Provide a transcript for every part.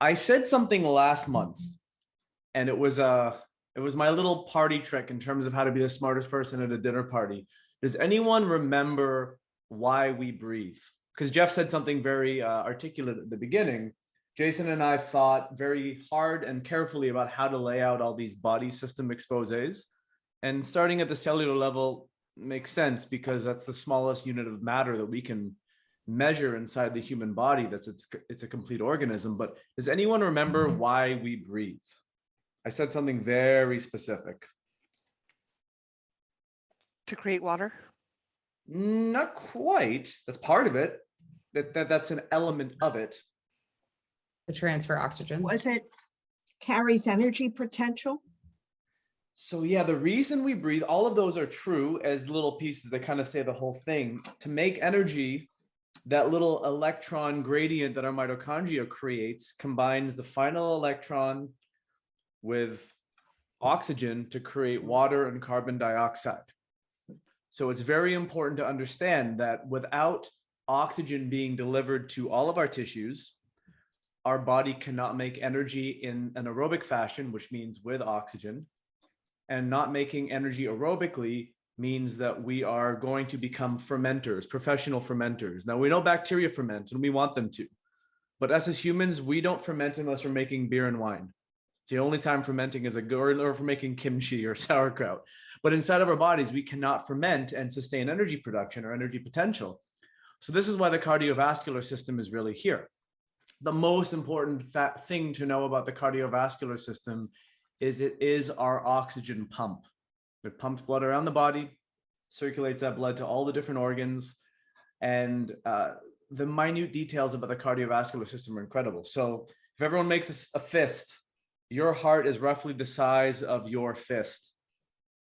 I said something last month, and it was my little party trick in terms of how to be the smartest person at a dinner party. Does anyone remember why we breathe? Because Jeff said something very articulate at the beginning. Jason and I thought very hard and carefully about how to lay out all these body system exposés. And starting at the cellular level makes sense because that's the smallest unit of matter that we can measure inside the human body. It's a complete organism. But does anyone remember why we breathe? I said something very specific. To create water? Not quite. That's part of it. That's an element of it. To transfer oxygen. Was it carries energy potential? So yeah, the reason we breathe, all of those are true as little pieces that kind of say the whole thing. To make energy, that little electron gradient that our mitochondria creates combines the final electron with oxygen to create water and carbon dioxide. So it's very important to understand that without oxygen being delivered to all of our tissues, our body cannot make energy in an aerobic fashion, which means with oxygen. And not making energy aerobically means that we are going to become fermenters, professional fermenters. Now, we know bacteria ferment and we want them to. But us as humans, we don't ferment unless we're making beer and wine. It's the only time fermenting is or if we're making kimchi or sauerkraut. But inside of our bodies, we cannot ferment and sustain energy production or energy potential. So this is why the cardiovascular system is really here. The most important thing to know about the cardiovascular system is it is our oxygen pump. It pumps blood around the body, circulates that blood to all the different organs, and the minute details about the cardiovascular system are incredible. So if everyone makes a fist, your heart is roughly the size of your fist.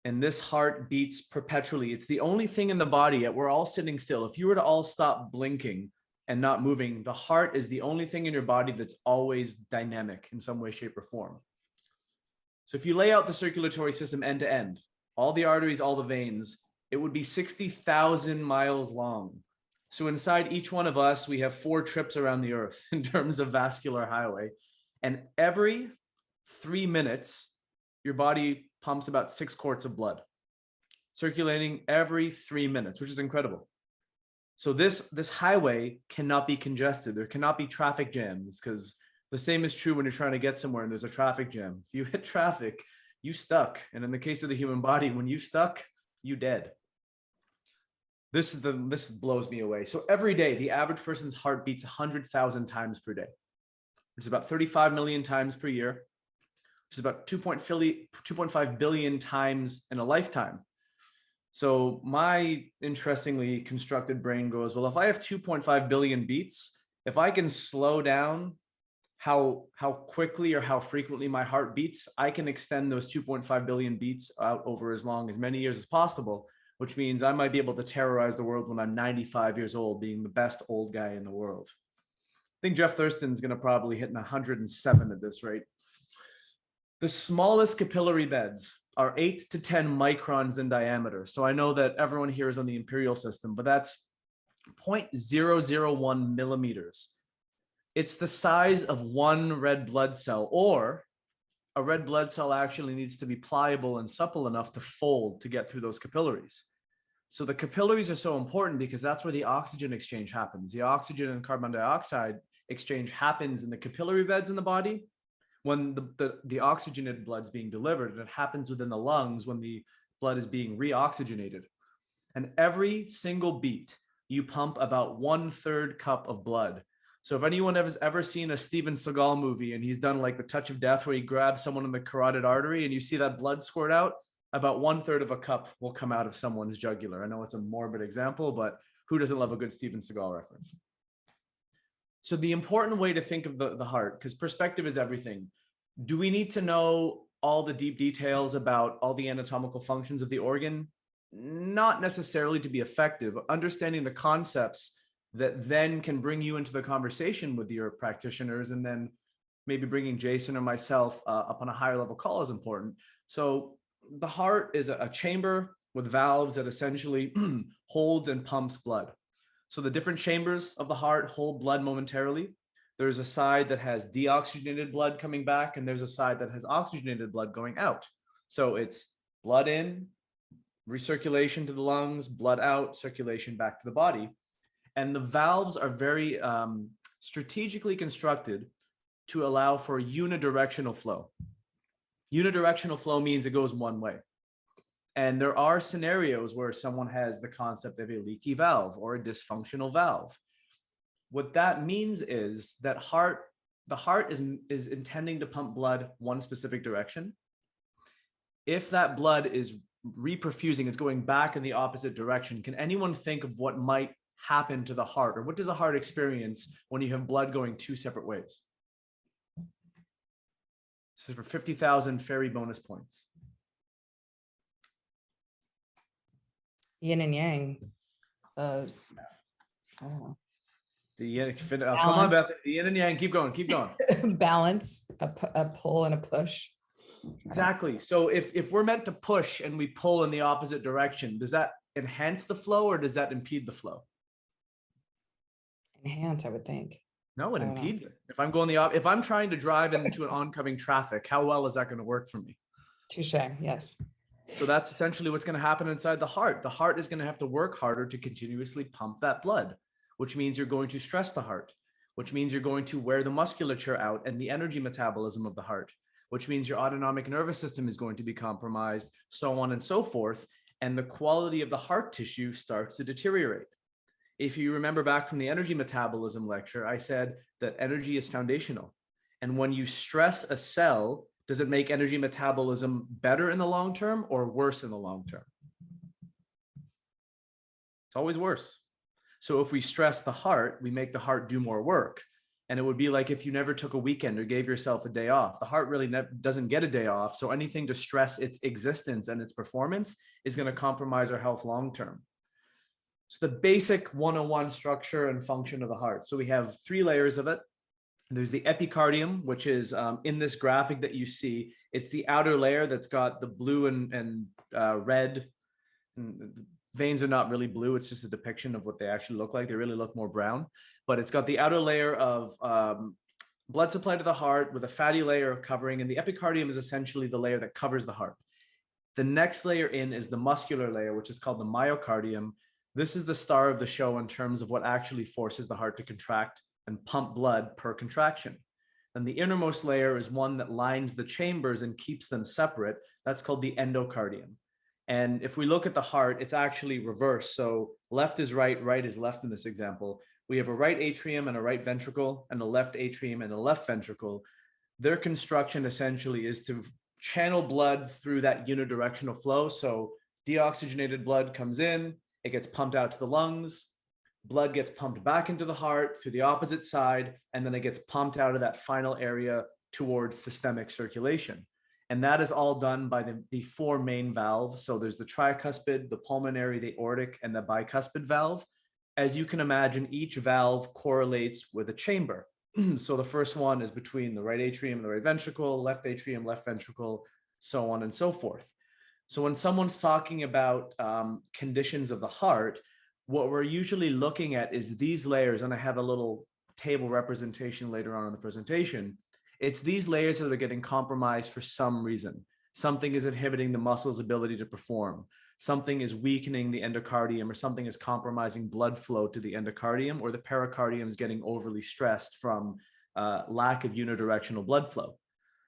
And this heart beats perpetually. It's the only thing in the body, yet we're all sitting still. If you were to all stop blinking and not moving, the heart is the only thing in your body that's always dynamic in some way, shape, or form. So if you lay out the circulatory system end to end, all the arteries, all the veins, it would be 60,000 miles long. So inside each one of us, we have 4 trips around the earth in terms of vascular highway. And every 3 minutes, your body pumps about 6 quarts of blood, circulating every 3 minutes, which is incredible. So this highway cannot be congested. There cannot be traffic jams, because the same is true when you're trying to get somewhere and there's a traffic jam. If you hit traffic, you stuck. And in the case of the human body, when you stuck, you dead. This blows me away. So every day, the average person's heart beats 100,000 times per day, which is about 35 million times per year, which is about 2.5 billion times in a lifetime. So my interestingly constructed brain goes, well, if I have 2.5 billion beats, if I can slow down how quickly or how frequently my heart beats, I can extend those 2.5 billion beats out over as many years as possible, which means I might be able to terrorize the world when I'm 95 years old, being the best old guy in the world. I think Jeff Thurston's going to probably hit 107 at this rate. The smallest capillary beds are 8 to 10 microns in diameter. So I know that everyone here is on the imperial system, but that's 0.001 millimeters. It's the size of one red blood cell, or a red blood cell actually needs to be pliable and supple enough to fold to get through those capillaries. So the capillaries are so important because that's where the oxygen exchange happens. The oxygen and carbon dioxide exchange happens in the capillary beds in the body when the oxygenated blood is being delivered, and it happens within the lungs when the blood is being reoxygenated. And every single beat, you pump about 1/3 cup of blood. So if anyone has ever seen a Steven Seagal movie and he's done like The Touch of Death, where he grabs someone in the carotid artery and you see that blood squirt out, about 1/3 of a cup will come out of someone's jugular. I know it's a morbid example, but who doesn't love a good Steven Seagal reference? So the important way to think of the heart, because perspective is everything. Do we need to know all the deep details about all the anatomical functions of the organ? Not necessarily to be effective. Understanding the concepts that then can bring you into the conversation with your practitioners, and then maybe bringing Jason or myself up on a higher level call is important. So the heart is a chamber with valves that essentially holds and pumps blood. So the different chambers of the heart hold blood momentarily. There's a side that has deoxygenated blood coming back, and there's a side that has oxygenated blood going out. So it's blood in, recirculation to the lungs, blood out, circulation back to the body. And the valves are very strategically constructed to allow for unidirectional flow. Unidirectional flow means it goes one way. And there are scenarios where someone has the concept of a leaky valve or a dysfunctional valve. What that means is that the heart is intending to pump blood one specific direction. If that blood is reperfusing, it's going back in the opposite direction. Can anyone think of what might happen to the heart, or what does a heart experience when you have blood going two separate ways? This is for 50,000 fairy bonus points. Yin and yang. Oh. The yin, come on, Beth. The yin and yang. Keep going. Keep going. Balance, a pull and a push. Exactly. So if we're meant to push and we pull in the opposite direction, does that enhance the flow or does that impede the flow? Enhance, I would think. No, it impedes it. If I'm going if I'm trying to drive into an oncoming traffic, how well is that going to work for me? Touche. Yes. So that's essentially what's going to happen inside the heart. The heart is going to have to work harder to continuously pump that blood, which means you're going to stress the heart, which means you're going to wear the musculature out and the energy metabolism of the heart, which means your autonomic nervous system is going to be compromised, so on and so forth. And the quality of the heart tissue starts to deteriorate. If you remember back from the energy metabolism lecture, I said that energy is foundational. And when you stress a cell, does it make energy metabolism better in the long term or worse in the long term? It's always worse. So if we stress the heart, we make the heart do more work. And it would be like if you never took a weekend or gave yourself a day off. The heart really doesn't get a day off. So anything to stress its existence and its performance is going to compromise our health long term. So the basic 101 structure and function of the heart. So we have 3 layers of it. There's the epicardium, which is in this graphic that you see. It's the outer layer that's got the blue and red. And the veins are not really blue. It's just a depiction of what they actually look like. They really look more brown. But it's got the outer layer of blood supply to the heart with a fatty layer of covering. And the epicardium is essentially the layer that covers the heart. The next layer in is the muscular layer, which is called the myocardium. This is the star of the show in terms of what actually forces the heart to contract and pump blood per contraction. And the innermost layer is one that lines the chambers and keeps them separate. That's called the endocardium. And if we look at the heart, it's actually reversed. So left is right, right is left in this example. We have a right atrium and a right ventricle, and a left atrium and a left ventricle. Their construction essentially is to channel blood through that unidirectional flow. So deoxygenated blood comes in, it gets pumped out to the lungs, blood gets pumped back into the heart through the opposite side, and then it gets pumped out of that final area towards systemic circulation. And that is all done by the 4 main valves. So there's the tricuspid, the pulmonary, the aortic, and the bicuspid valve. As you can imagine, each valve correlates with a chamber. So the first one is between the right atrium and the right ventricle, left atrium, left ventricle, so on and so forth. So when someone's talking about conditions of the heart, what we're usually looking at is these layers, and I have a little table representation later on in the presentation. It's these layers that are getting compromised for some reason. Something is inhibiting the muscle's ability to perform. Something is weakening the endocardium, or something is compromising blood flow to the endocardium, or the pericardium is getting overly stressed from lack of unidirectional blood flow.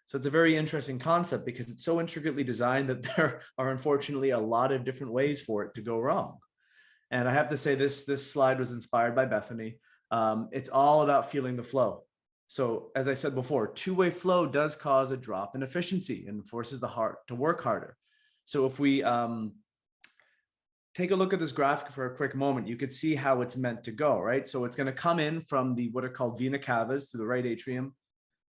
So it's a very interesting concept because it's so intricately designed that there are unfortunately a lot of different ways for it to go wrong. And I have to say this slide was inspired by Bethany. It's all about feeling the flow. So as I said before, two-way flow does cause a drop in efficiency and forces the heart to work harder. So if we take a look at this graphic for a quick moment, you could see how it's meant to go, right? So it's going to come in from the what are called vena cavas to the right atrium.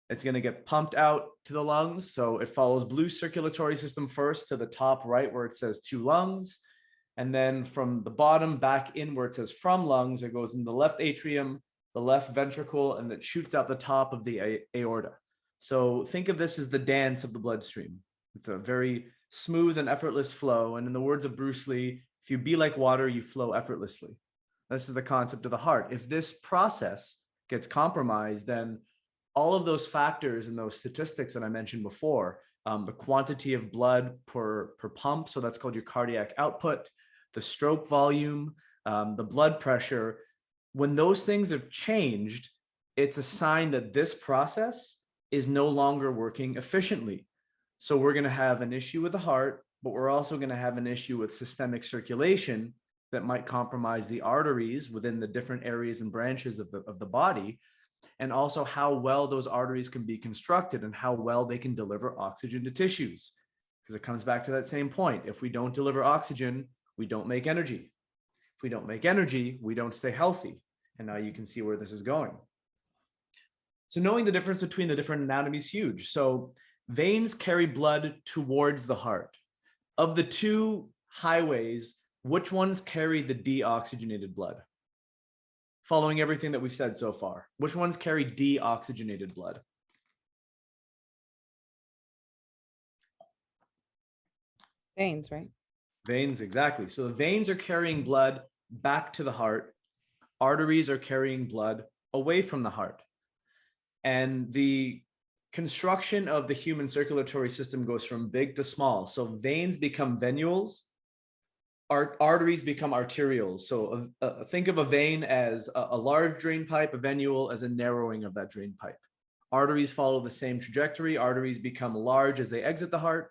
It's going to get pumped out to the lungs. So it follows blue circulatory system first to the top right where it says 2 lungs. And then from the bottom back in where it says from lungs, it goes in the left atrium, the left ventricle, and it shoots out the top of the aorta. So think of this as the dance of the bloodstream. It's a very smooth and effortless flow. And in the words of Bruce Lee, if you be like water, you flow effortlessly. This is the concept of the heart. If this process gets compromised, then all of those factors and those statistics that I mentioned before, the quantity of blood per pump, so that's called your cardiac output, the stroke volume, the blood pressure, when those things have changed, it's a sign that this process is no longer working efficiently. So we're going to have an issue with the heart, but we're also going to have an issue with systemic circulation that might compromise the arteries within the different areas and branches of the body, and also how well those arteries can be constructed and how well they can deliver oxygen to tissues. Because it comes back to that same point. If we don't deliver oxygen, we don't make energy. If we don't make energy, we don't stay healthy. And now you can see where this is going. So knowing the difference between the different anatomies is huge. So veins carry blood towards the heart. Of the two highways, which ones carry the deoxygenated blood? Following everything that we've said so far, which ones carry deoxygenated blood? Veins, right? Veins, exactly. So the veins are carrying blood back to the heart. Arteries are carrying blood away from the heart. And the construction of the human circulatory system goes from big to small. So veins become venules, arteries become arterioles. So think of a vein as a large drain pipe, a venule as a narrowing of that drain pipe. Arteries follow the same trajectory. Arteries become large as they exit the heart,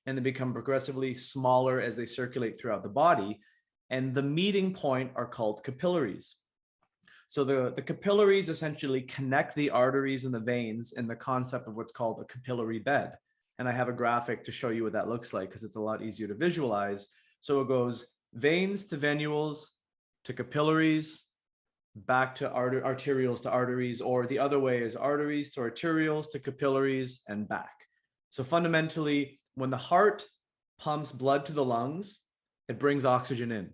and they become progressively smaller as they circulate throughout the body. And the meeting point are called capillaries. So the capillaries essentially connect the arteries and the veins in the concept of what's called a capillary bed. And I have a graphic to show you what that looks like because it's a lot easier to visualize. So it goes veins to venules to capillaries, back to arterioles to arteries, or the other way is arteries to arterioles to capillaries and back. So fundamentally, when the heart pumps blood to the lungs, it brings oxygen in.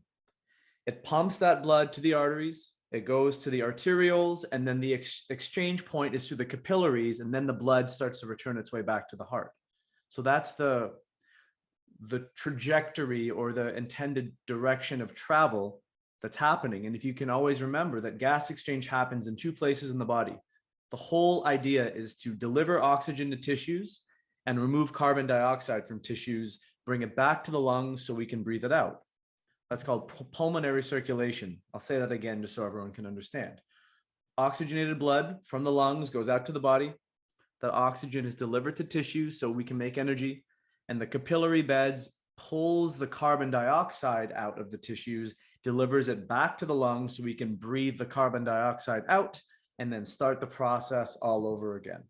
It pumps that blood to the arteries, it goes to the arterioles, and then the exchange point is through the capillaries, and then the blood starts to return its way back to the heart. So that's the trajectory or the intended direction of travel that's happening. And if you can always remember that gas exchange happens in two places in the body, the whole idea is to deliver oxygen to tissues and remove carbon dioxide from tissues, bring it back to the lungs so we can breathe it out. That's called pulmonary circulation. I'll say that again just so everyone can understand. Oxygenated blood from the lungs goes out to the body. That oxygen is delivered to tissues so we can make energy. And the capillary beds pulls the carbon dioxide out of the tissues, delivers it back to the lungs so we can breathe the carbon dioxide out and then start the process all over again.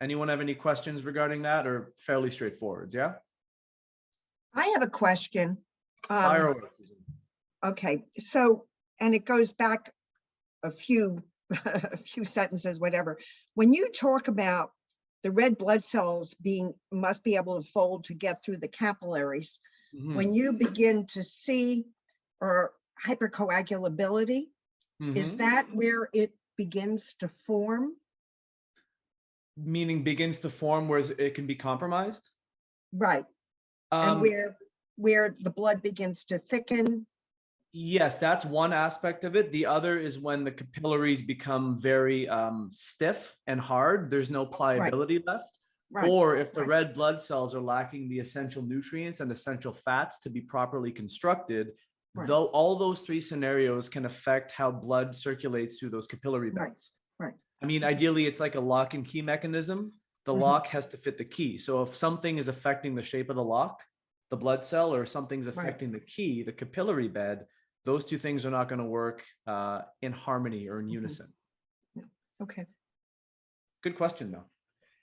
Anyone have any questions regarding that, or fairly straightforward? Yeah? I have a question. Fire away, Susan. Okay, so, and it goes back a few, a few sentences, whatever. When you talk about the red blood cells must be able to fold to get through the capillaries, when you begin to see or hypercoagulability, is that where it begins to form? Meaning begins to form where it can be compromised? Right. And where the blood begins to thicken? Yes, that's one aspect of it. The other is when the capillaries become very stiff and hard, there's no pliability left. Right. Or if the red blood cells are lacking the essential nutrients and essential fats to be properly constructed, though all those three scenarios can affect how blood circulates through those capillary beds. Right. I mean, ideally, it's like a lock and key mechanism. The lock has to fit the key. So if something is affecting the shape of the lock, the blood cell, or something's affecting the key, the capillary bed, those two things are not going to work in harmony or in unison. Okay. Good question, though.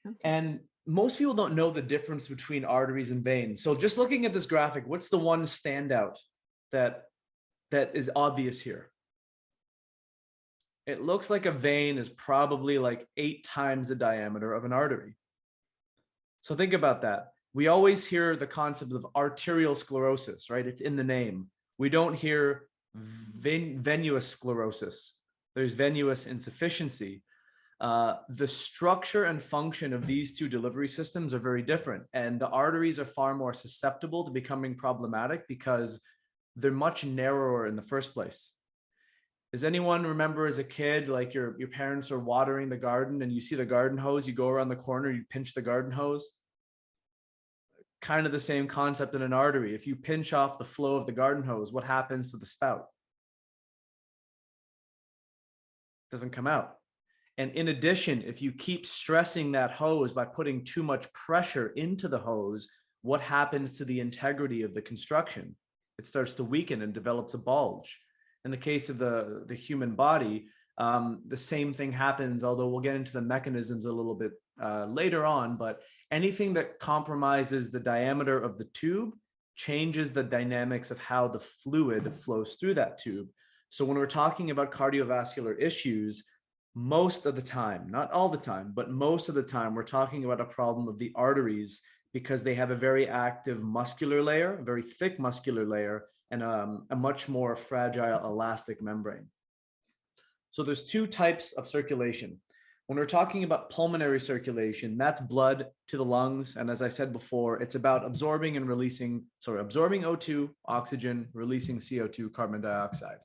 Okay. And most people don't know the difference between arteries and veins. So just looking at this graphic, what's the one standout that is obvious here? It looks like a vein is probably like 8 times the diameter of an artery. So think about that. We always hear the concept of arterial sclerosis, right? It's in the name. We don't hear venous sclerosis. There's venous insufficiency. The structure and function of these two delivery systems are very different. And the arteries are far more susceptible to becoming problematic because they're much narrower in the first place. Does anyone remember as a kid, like your parents are watering the garden and you see the garden hose, you go around the corner, you pinch the garden hose? Kind of the same concept in an artery. If you pinch off the flow of the garden hose, what happens to the spout? It doesn't come out. And in addition, if you keep stressing that hose by putting too much pressure into the hose, what happens to the integrity of the construction? It starts to weaken and develops a bulge. In the case of the human body, the same thing happens, although we'll get into the mechanisms a little bit later on, but anything that compromises the diameter of the tube changes the dynamics of how the fluid flows through that tube. So when we're talking about cardiovascular issues, most of the time, not all the time, but most of the time, we're talking about a problem of the arteries because they have a very active muscular layer, a very thick muscular layer, and a much more fragile elastic membrane. So there's two types of circulation. When we're talking about pulmonary circulation, that's blood to the lungs. And as I said before, it's about absorbing O2, oxygen, releasing CO2, carbon dioxide.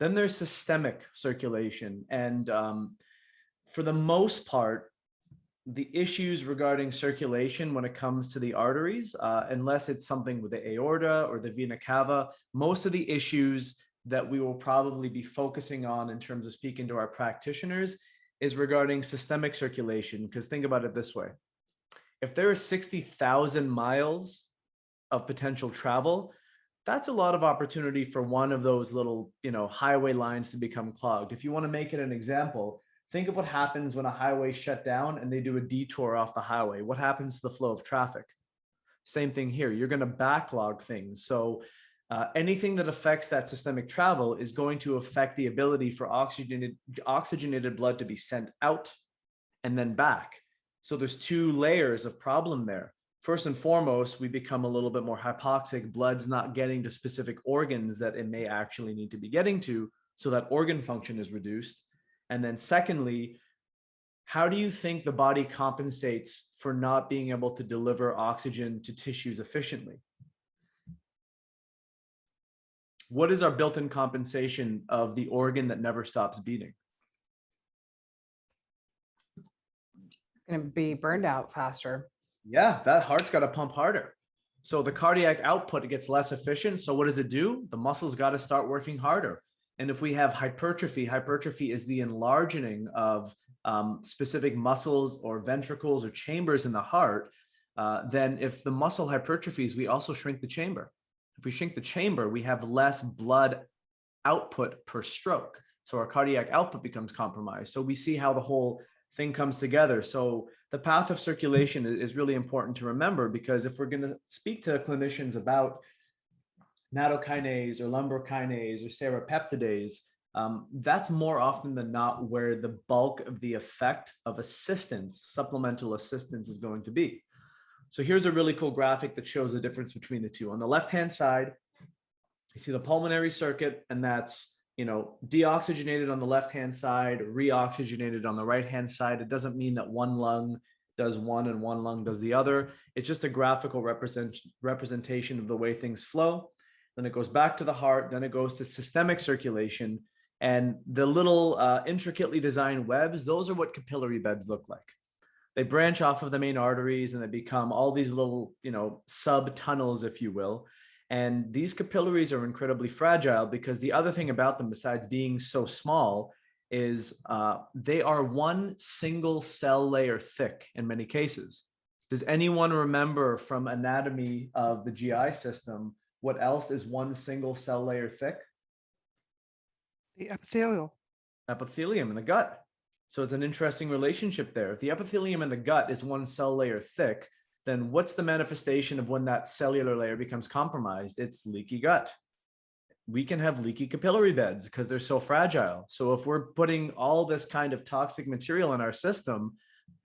Then there's systemic circulation. And for the most part, the issues regarding circulation when it comes to the arteries, unless it's something with the aorta or the vena cava, most of the issues that we will probably be focusing on in terms of speaking to our practitioners is regarding systemic circulation. Because think about it this way. If there are 60,000 miles of potential travel, that's a lot of opportunity for one of those little, highway lines to become clogged. If you want to make it an example, think of what happens when a highway shut down and they do a detour off the highway. What happens to the flow of traffic? Same thing here. You're going to backlog things. So anything that affects that systemic travel is going to affect the ability for oxygenated blood to be sent out and then back. So there's two layers of problem there. First and foremost, we become a little bit more hypoxic. Blood's not getting to specific organs that it may actually need to be getting to, so that organ function is reduced. And then secondly, how do you think the body compensates for not being able to deliver oxygen to tissues efficiently? What is our built-in compensation of the organ that never stops beating? Going to be burned out faster. Yeah, that heart's got to pump harder. So the cardiac output gets less efficient. So what does it do? The muscles got to start working harder. And if we have hypertrophy is the enlarging of specific muscles or ventricles or chambers in the heart. Then if the muscle hypertrophies, we also shrink the chamber. If we shrink the chamber, we have less blood output per stroke. So our cardiac output becomes compromised. So we see how the whole thing comes together. So the path of circulation is really important to remember, because if we're going to speak to clinicians about nattokinase or lumbrokinase or serrapeptidase, that's more often than not where the bulk of the effect of assistance, supplemental assistance, is going to be. So here's a really cool graphic that shows the difference between the two. On the left-hand side, you see the pulmonary circuit, and that's, deoxygenated on the left-hand side, reoxygenated on the right-hand side. It doesn't mean that one lung does one and one lung does the other. It's just a graphical representation of the way things flow. Then it goes back to the heart, then it goes to systemic circulation. And the little intricately designed webs, those are what capillary beds look like. They branch off of the main arteries and they become all these little, sub tunnels, if you will. And these capillaries are incredibly fragile because the other thing about them, besides being so small, is they are one single cell layer thick in many cases. Does anyone remember from anatomy of the GI system what else is one single cell layer thick? The epithelial. Epithelium in the gut. So it's an interesting relationship there. If the epithelium in the gut is one cell layer thick, then what's the manifestation of when that cellular layer becomes compromised? It's leaky gut. We can have leaky capillary beds because they're so fragile. So if we're putting all this kind of toxic material in our system,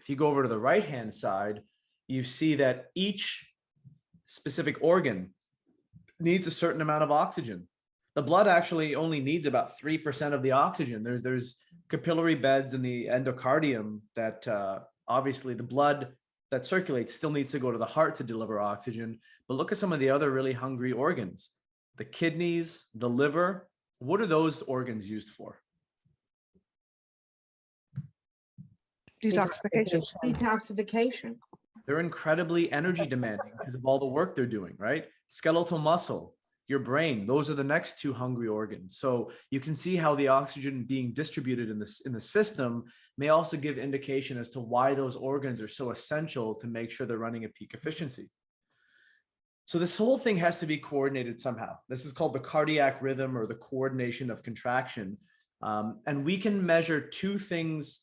if you go over to the right-hand side, you see that each specific organ needs a certain amount of oxygen. The blood actually only needs about 3% of the oxygen. There's capillary beds in the endocardium that obviously the blood that circulates still needs to go to the heart to deliver oxygen. But look at some of the other really hungry organs: the kidneys, the liver, What are those organs used for? Detoxification. Detoxification. They're incredibly energy demanding because of all the work they're doing, right? Skeletal muscle, your brain, those are the next two hungry organs. So you can see how the oxygen being distributed in the system may also give indication as to why those organs are so essential to make sure they're running at peak efficiency. So this whole thing has to be coordinated somehow. This is called the cardiac rhythm or the coordination of contraction. And we can measure two things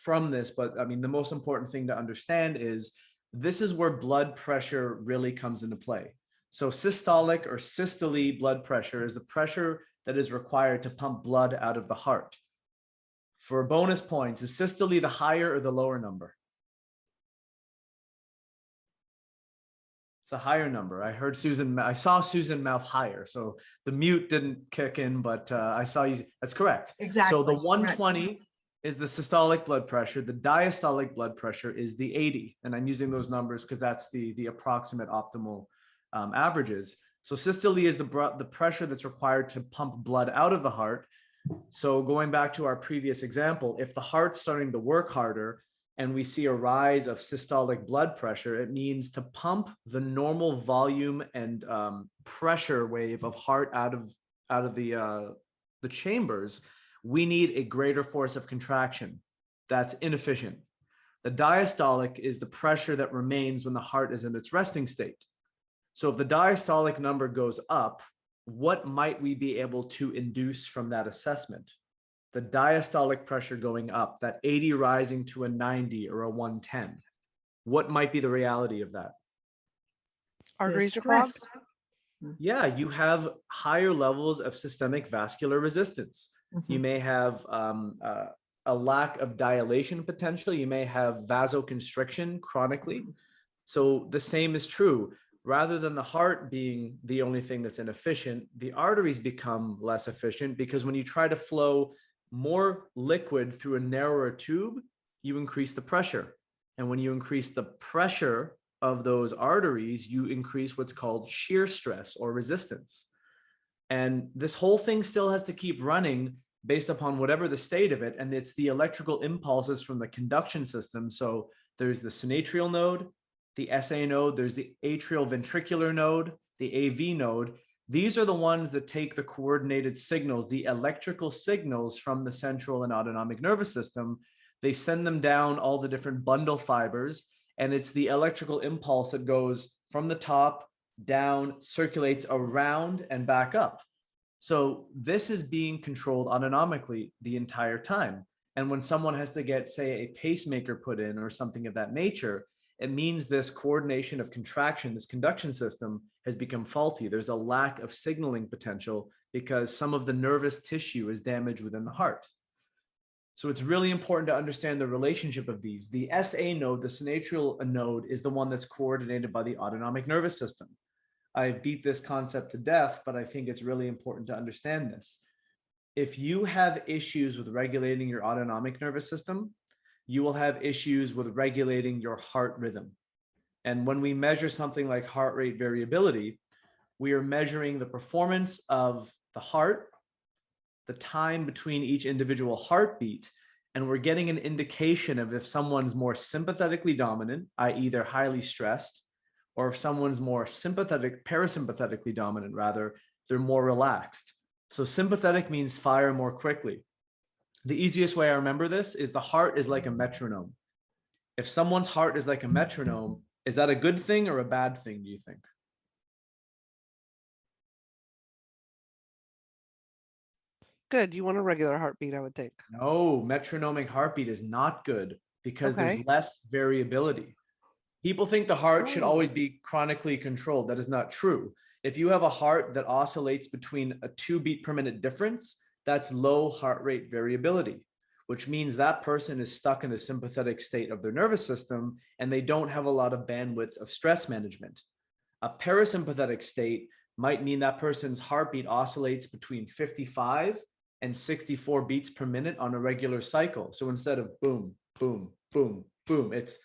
from this, but I mean, the most important thing to understand is this is where blood pressure really comes into play. So systolic or systole blood pressure is the pressure that is required to pump blood out of the heart. For bonus points, is systole the higher or the lower number? It's a higher number. I saw Susan mouth higher. So the mute didn't kick in, but I saw you. That's correct. Exactly. So the correct. 120 is the systolic blood pressure. The diastolic blood pressure is the 80. And I'm using those numbers because that's the approximate optimal averages. So systole is the pressure that's required to pump blood out of the heart. So going back to our previous example, if the heart's starting to work harder and we see a rise of systolic blood pressure, it means to pump the normal volume and pressure wave of heart out of the chambers, we need a greater force of contraction. That's inefficient. The diastolic is the pressure that remains when the heart is in its resting state. So if the diastolic number goes up, what might we be able to induce from that assessment? The diastolic pressure going up, that 80 rising to a 90 or a 110. What might be the reality of that? Arteries are Stress. clogged. Yeah, you have higher levels of systemic vascular resistance. You may have a lack of dilation potential. You may have vasoconstriction chronically. So the same is true. Rather than the heart being the only thing that's inefficient, the arteries become less efficient because when you try to flow more liquid through a narrower tube, you increase the pressure. And when you increase the pressure of those arteries, you increase what's called shear stress or resistance. And this whole thing still has to keep running based upon whatever the state of it. And it's the electrical impulses from the conduction system. So there's the synatrial node, the SA node, there's the atrial ventricular node, the AV node. These are the ones that take the coordinated signals, the electrical signals from the central and autonomic nervous system. They send them down all the different bundle fibers, and it's the electrical impulse that goes from the top down, circulates around and back up. So this is being controlled autonomically the entire time. And when someone has to get, say, a pacemaker put in or something of that nature, it means this coordination of contraction, this conduction system has become faulty. There's a lack of signaling potential because some of the nervous tissue is damaged within the heart. So it's really important to understand the relationship of these. The SA node, the synatrial node, is the one that's coordinated by the autonomic nervous system. I've beat this concept to death, but I think it's really important to understand this. If you have issues with regulating your autonomic nervous system, you will have issues with regulating your heart rhythm. And when we measure something like heart rate variability, we are measuring the performance of the heart, the time between each individual heartbeat, and we're getting an indication of if someone's more sympathetically dominant, i.e. they're highly stressed, or if someone's more parasympathetically dominant, rather, they're more relaxed. So sympathetic means fire more quickly. The easiest way I remember this is the heart is like a metronome. If someone's heart is like a metronome, is that a good thing or a bad thing, do you think? Good. You want a regular heartbeat, I would think. No, metronomic heartbeat is not good because Okay. there's less variability. People think the heart should Oh. always be chronically controlled. That is not true. If you have a heart that oscillates between a 2 beat per minute difference, that's low heart rate variability, which means that person is stuck in a sympathetic state of their nervous system and they don't have a lot of bandwidth of stress management. A parasympathetic state might mean that person's heartbeat oscillates between 55 and 64 beats per minute on a regular cycle. So instead of boom, boom, boom, boom, it's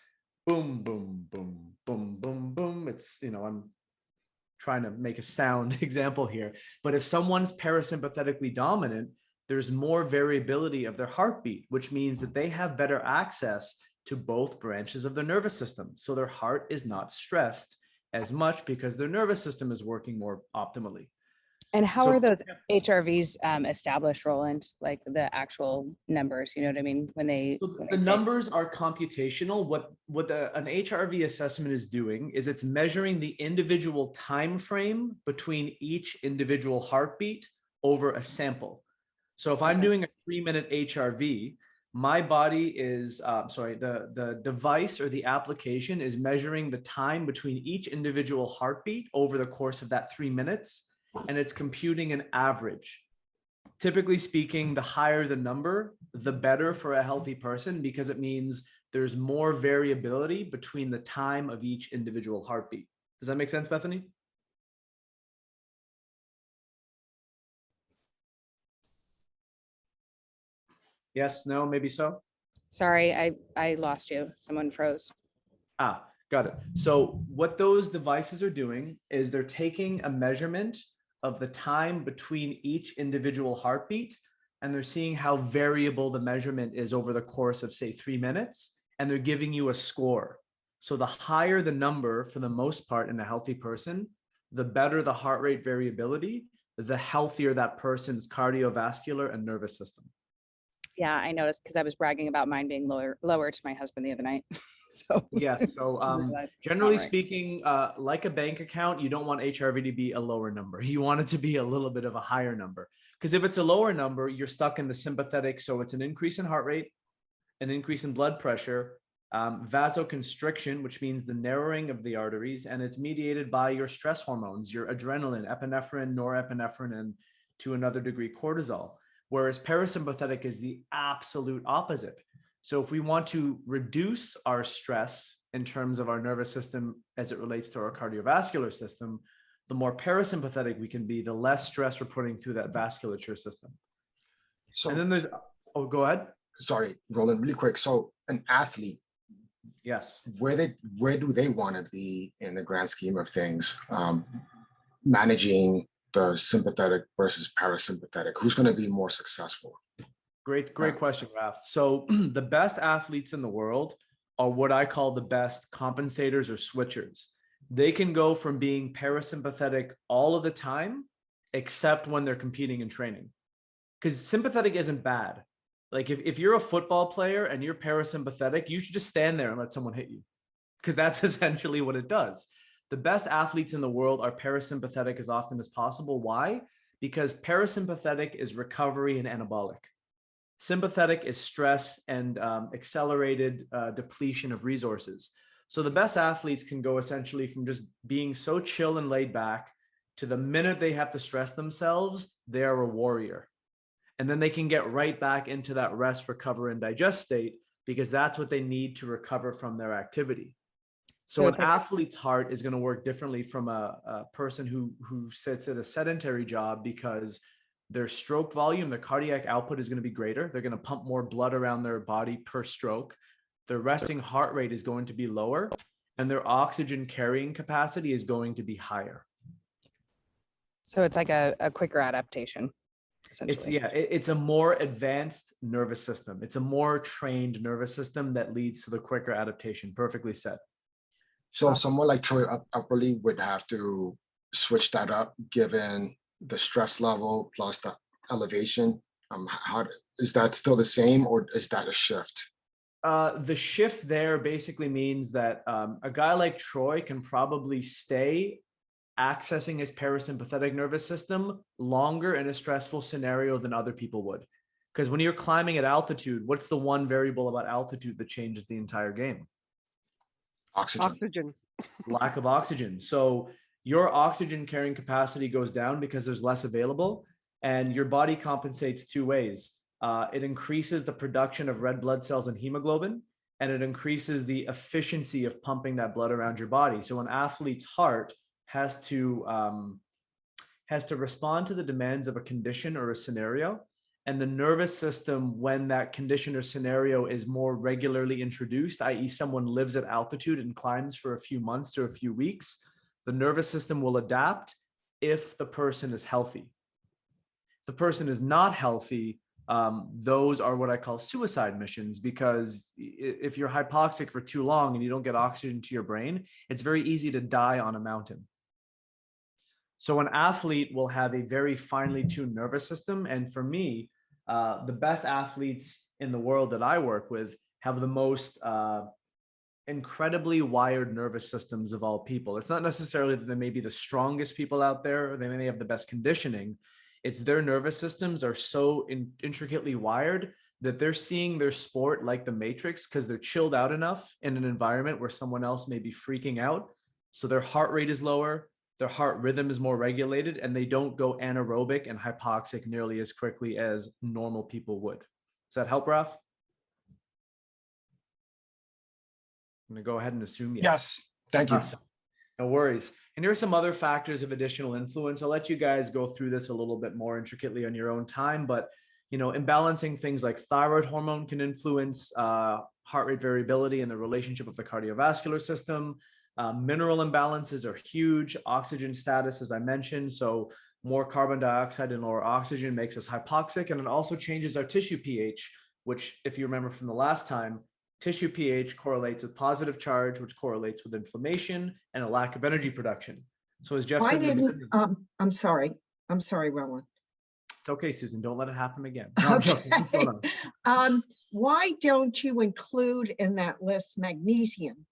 boom, boom, boom, boom, boom, boom. It's, I'm trying to make a sound example here, but if someone's parasympathetically dominant, there's more variability of their heartbeat, which means that they have better access to both branches of their nervous system. So their heart is not stressed as much because their nervous system is working more optimally. And how So- are those HRVs established, Roland? Like the actual numbers, you know what I mean? When they, So when the they say- numbers are computational. An HRV assessment is doing is it's measuring the individual time frame between each individual heartbeat over a sample. So if I'm Okay. doing a 3-minute HRV, my body is, the device or the application is measuring the time between each individual heartbeat over the course of that 3 minutes, and it's computing an average. Typically speaking, the higher the number, the better for a healthy person, because it means there's more variability between the time of each individual heartbeat. Does that make sense, Bethany? Yes, no, maybe so. Sorry, I lost you. Someone froze. Ah, got it. So what those devices are doing is they're taking a measurement of the time between each individual heartbeat, and they're seeing how variable the measurement is over the course of, say, 3 minutes, and they're giving you a score. So the higher the number for the most part in a healthy person, the better the heart rate variability, the healthier that person's cardiovascular and nervous system. Yeah, I noticed because I was bragging about mine being lower to my husband the other night. So Yeah. So That's generally not right. speaking, like a bank account, you don't want HRV to be a lower number. You want it to be a little bit of a higher number, because if it's a lower number, you're stuck in the sympathetic. So it's an increase in heart rate, an increase in blood pressure, vasoconstriction, which means the narrowing of the arteries, and it's mediated by your stress hormones, your adrenaline, epinephrine, norepinephrine, and to another degree, cortisol. Whereas parasympathetic is the absolute opposite. So if we want to reduce our stress in terms of our nervous system as it relates to our cardiovascular system, the more parasympathetic we can be, the less stress we're putting through that vasculature system. So, And then there's, oh, go ahead. sorry, Roland, really quick. So an athlete, Yes. where do they want to be in the grand scheme of things? Managing the sympathetic versus parasympathetic, who's going to be more successful? Great question, Raf. So the best athletes in the world are what I call the best compensators or switchers. They can go from being parasympathetic all of the time, except when they're competing and training. Because sympathetic isn't bad. Like if you're a football player and you're parasympathetic, you should just stand there and let someone hit you, because that's essentially what it does. The best athletes in the world are parasympathetic as often as possible. Why? Because parasympathetic is recovery and anabolic. Sympathetic is stress and accelerated depletion of resources. So the best athletes can go essentially from just being so chill and laid back to the minute they have to stress themselves, they are a warrior. And then they can get right back into that rest, recover, and digest state, because that's what they need to recover from their activity. So an it's like- athlete's heart is going to work differently from a person who sits at a sedentary job, because their stroke volume, their cardiac output is going to be greater. They're going to pump more blood around their body per stroke. Their resting heart rate is going to be lower, and their oxygen carrying capacity is going to be higher. So it's like a quicker adaptation, It's essentially. it's a more advanced nervous system. It's a more trained nervous system that leads to the quicker adaptation. Perfectly said. So someone like Troy Upperly would have to switch that up given the stress level plus the elevation. How is that still the same, or is that a shift? The shift there basically means that a guy like Troy can probably stay accessing his parasympathetic nervous system longer in a stressful scenario than other people would. Because when you're climbing at altitude, what's the one variable about altitude that changes the entire game? Oxygen. Oxygen. Lack of oxygen. So your oxygen carrying capacity goes down because there's less available, and your body compensates two ways. It increases the production of red blood cells and hemoglobin, and it increases the efficiency of pumping that blood around your body. So an athlete's heart has to respond to the demands of a condition or a scenario. And the nervous system, when that condition or scenario is more regularly introduced, i.e. someone lives at altitude and climbs for a few months to a few weeks, the nervous system will adapt if the person is healthy. If the person is not healthy, those are what I call suicide missions, because if you're hypoxic for too long and you don't get oxygen to your brain, it's very easy to die on a mountain. So an athlete will have a very finely tuned nervous system. And for me, the best athletes in the world that I work with have the most incredibly wired nervous systems of all people. It's not necessarily that they may be the strongest people out there, or they may have the best conditioning. It's their nervous systems are so intricately wired that they're seeing their sport like the Matrix, because they're chilled out enough in an environment where someone else may be freaking out. So their heart rate is lower, their heart rhythm is more regulated, and they don't go anaerobic and hypoxic nearly as quickly as normal people would. Does that help, Raf? I'm going to go ahead and assume yes. Yes, thank you. Awesome. No worries. And here are some other factors of additional influence. I'll let you guys go through this a little bit more intricately on your own time, but imbalancing things like thyroid hormone can influence heart rate variability and the relationship of the cardiovascular system. Mineral imbalances are huge. Oxygen status, as I mentioned, so more carbon dioxide and lower oxygen makes us hypoxic, and it also changes our tissue pH, which, if you remember from the last time, tissue pH correlates with positive charge, which correlates with inflammation and a lack of energy production. So as Jeff Why said, didn't, I'm sorry, Roland. it's okay, Susan, don't let it happen again. No, I'm joking. What's going on? Why don't you include in that list magnesium?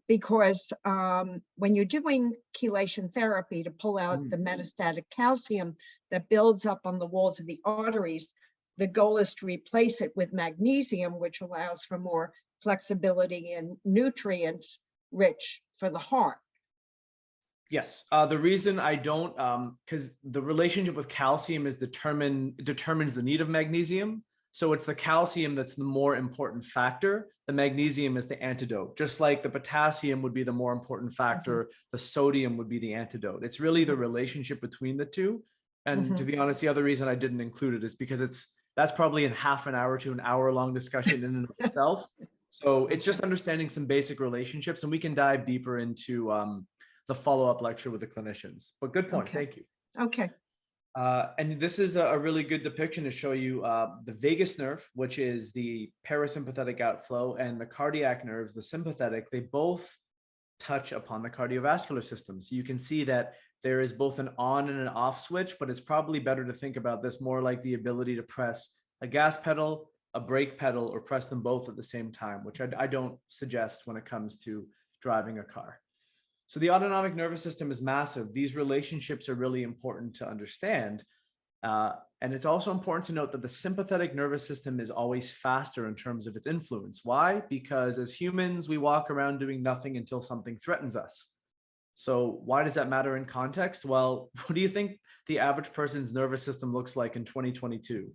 Because when you're doing chelation therapy to pull out the metastatic calcium that builds up on the walls of the arteries, the goal is to replace it with magnesium, which allows for more flexibility and nutrients rich for the heart. Yes, the reason I don't, because the relationship with calcium is determines the need of magnesium. So it's the calcium that's the more important factor. The magnesium is the antidote. Just like the potassium would be the more important factor, the sodium would be the antidote. It's really the relationship between the two. And to be honest, the other reason I didn't include it is because that's probably in half an hour to an hour long discussion in and of itself. So it's just understanding some basic relationships, and we can dive deeper into the follow-up lecture with the clinicians. But good point. Okay. Thank you. Okay. And this is a really good depiction to show you the vagus nerve, which is the parasympathetic outflow, and the cardiac nerves, the sympathetic. They both touch upon the cardiovascular system. So you can see that there is both an on and an off switch, but it's probably better to think about this more like the ability to press a gas pedal, a brake pedal, or press them both at the same time, which I don't suggest when it comes to driving a car. So the autonomic nervous system is massive. These relationships are really important to understand. And it's also important to note that the sympathetic nervous system is always faster in terms of its influence. Why? Because as humans, we walk around doing nothing until something threatens us. So why does that matter in context? Well, what do you think the average person's nervous system looks like in 2022?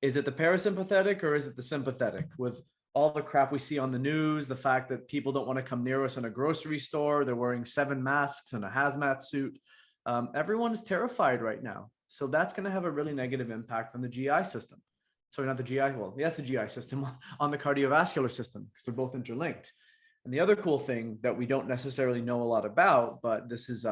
Is it the parasympathetic or is it the sympathetic? With all the crap we see on the news, the fact that people don't want to come near us in a grocery store, they're wearing 7 masks and a hazmat suit. Everyone is terrified right now. So that's going to have a really negative impact on the GI system. Sorry, not the GI, well, yes, the GI system, on the cardiovascular system, because they're both interlinked. And the other cool thing that we don't necessarily know a lot about, but this is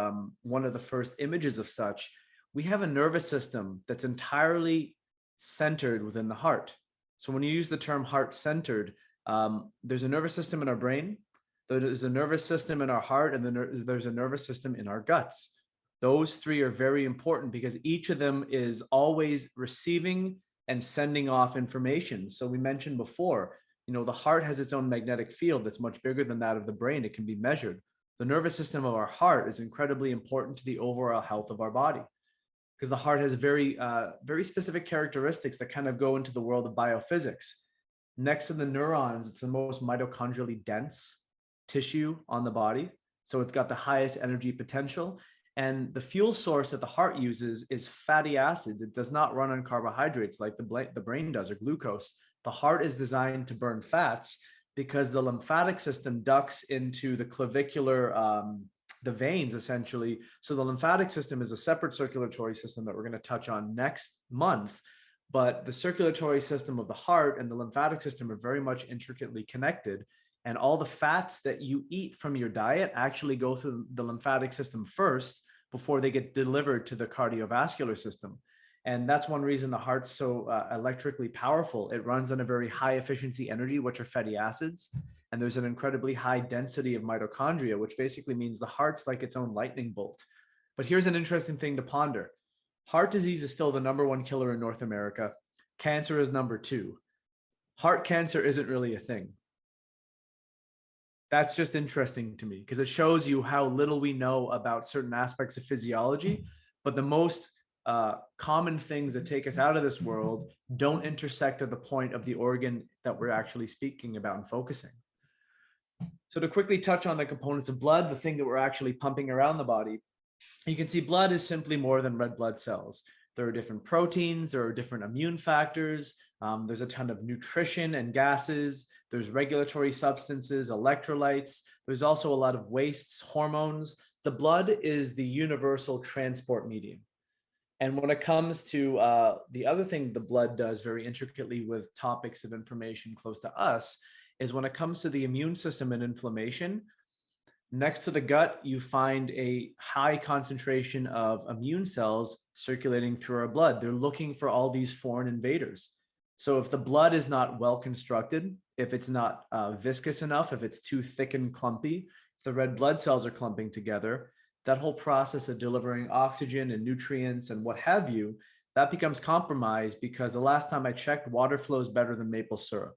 one of the first images of such, we have a nervous system that's entirely centered within the heart. So when you use the term heart-centered, there's a nervous system in our brain, there's a nervous system in our heart, and then there's a nervous system in our guts. Those three are very important because each of them is always receiving and sending off information. So we mentioned before, the heart has its own magnetic field that's much bigger than that of the brain. It can be measured. The nervous system of our heart is incredibly important to the overall health of our body, because the heart has very specific characteristics that kind of go into the world of biophysics. Next to the neurons, it's the most mitochondrially dense tissue on the body. So it's got the highest energy potential. And the fuel source that the heart uses is fatty acids. It does not run on carbohydrates like the brain does, or glucose. The heart is designed to burn fats because the lymphatic system ducts into the clavicular, the veins essentially. So the lymphatic system is a separate circulatory system that we're going to touch on next month. But the circulatory system of the heart and the lymphatic system are very much intricately connected. And all the fats that you eat from your diet actually go through the lymphatic system first before they get delivered to the cardiovascular system. And that's one reason the heart's so electrically powerful. It runs on a very high efficiency energy, which are fatty acids. And there's an incredibly high density of mitochondria, which basically means the heart's like its own lightning bolt. But here's an interesting thing to ponder. Heart disease is still the #1 killer in North America. Cancer is #2. Heart cancer isn't really a thing. That's just interesting to me because it shows you how little we know about certain aspects of physiology, but the most common things that take us out of this world don't intersect at the point of the organ that we're actually speaking about and focusing. So to quickly touch on the components of blood, the thing that we're actually pumping around the body, you can see blood is simply more than red blood cells. There are different proteins, there are different immune factors, there's a ton of nutrition and gases, there's regulatory substances, electrolytes, there's also a lot of wastes, hormones. The blood is the universal transport medium. And when it comes to the other thing the blood does very intricately with topics of information close to us is when it comes to the immune system and inflammation, next to the gut, you find a high concentration of immune cells circulating through our blood. They're looking for all these foreign invaders. So if the blood is not well constructed, if it's not viscous enough, if it's too thick and clumpy, if the red blood cells are clumping together, that whole process of delivering oxygen and nutrients and what have you, that becomes compromised because the last time I checked, water flows better than maple syrup.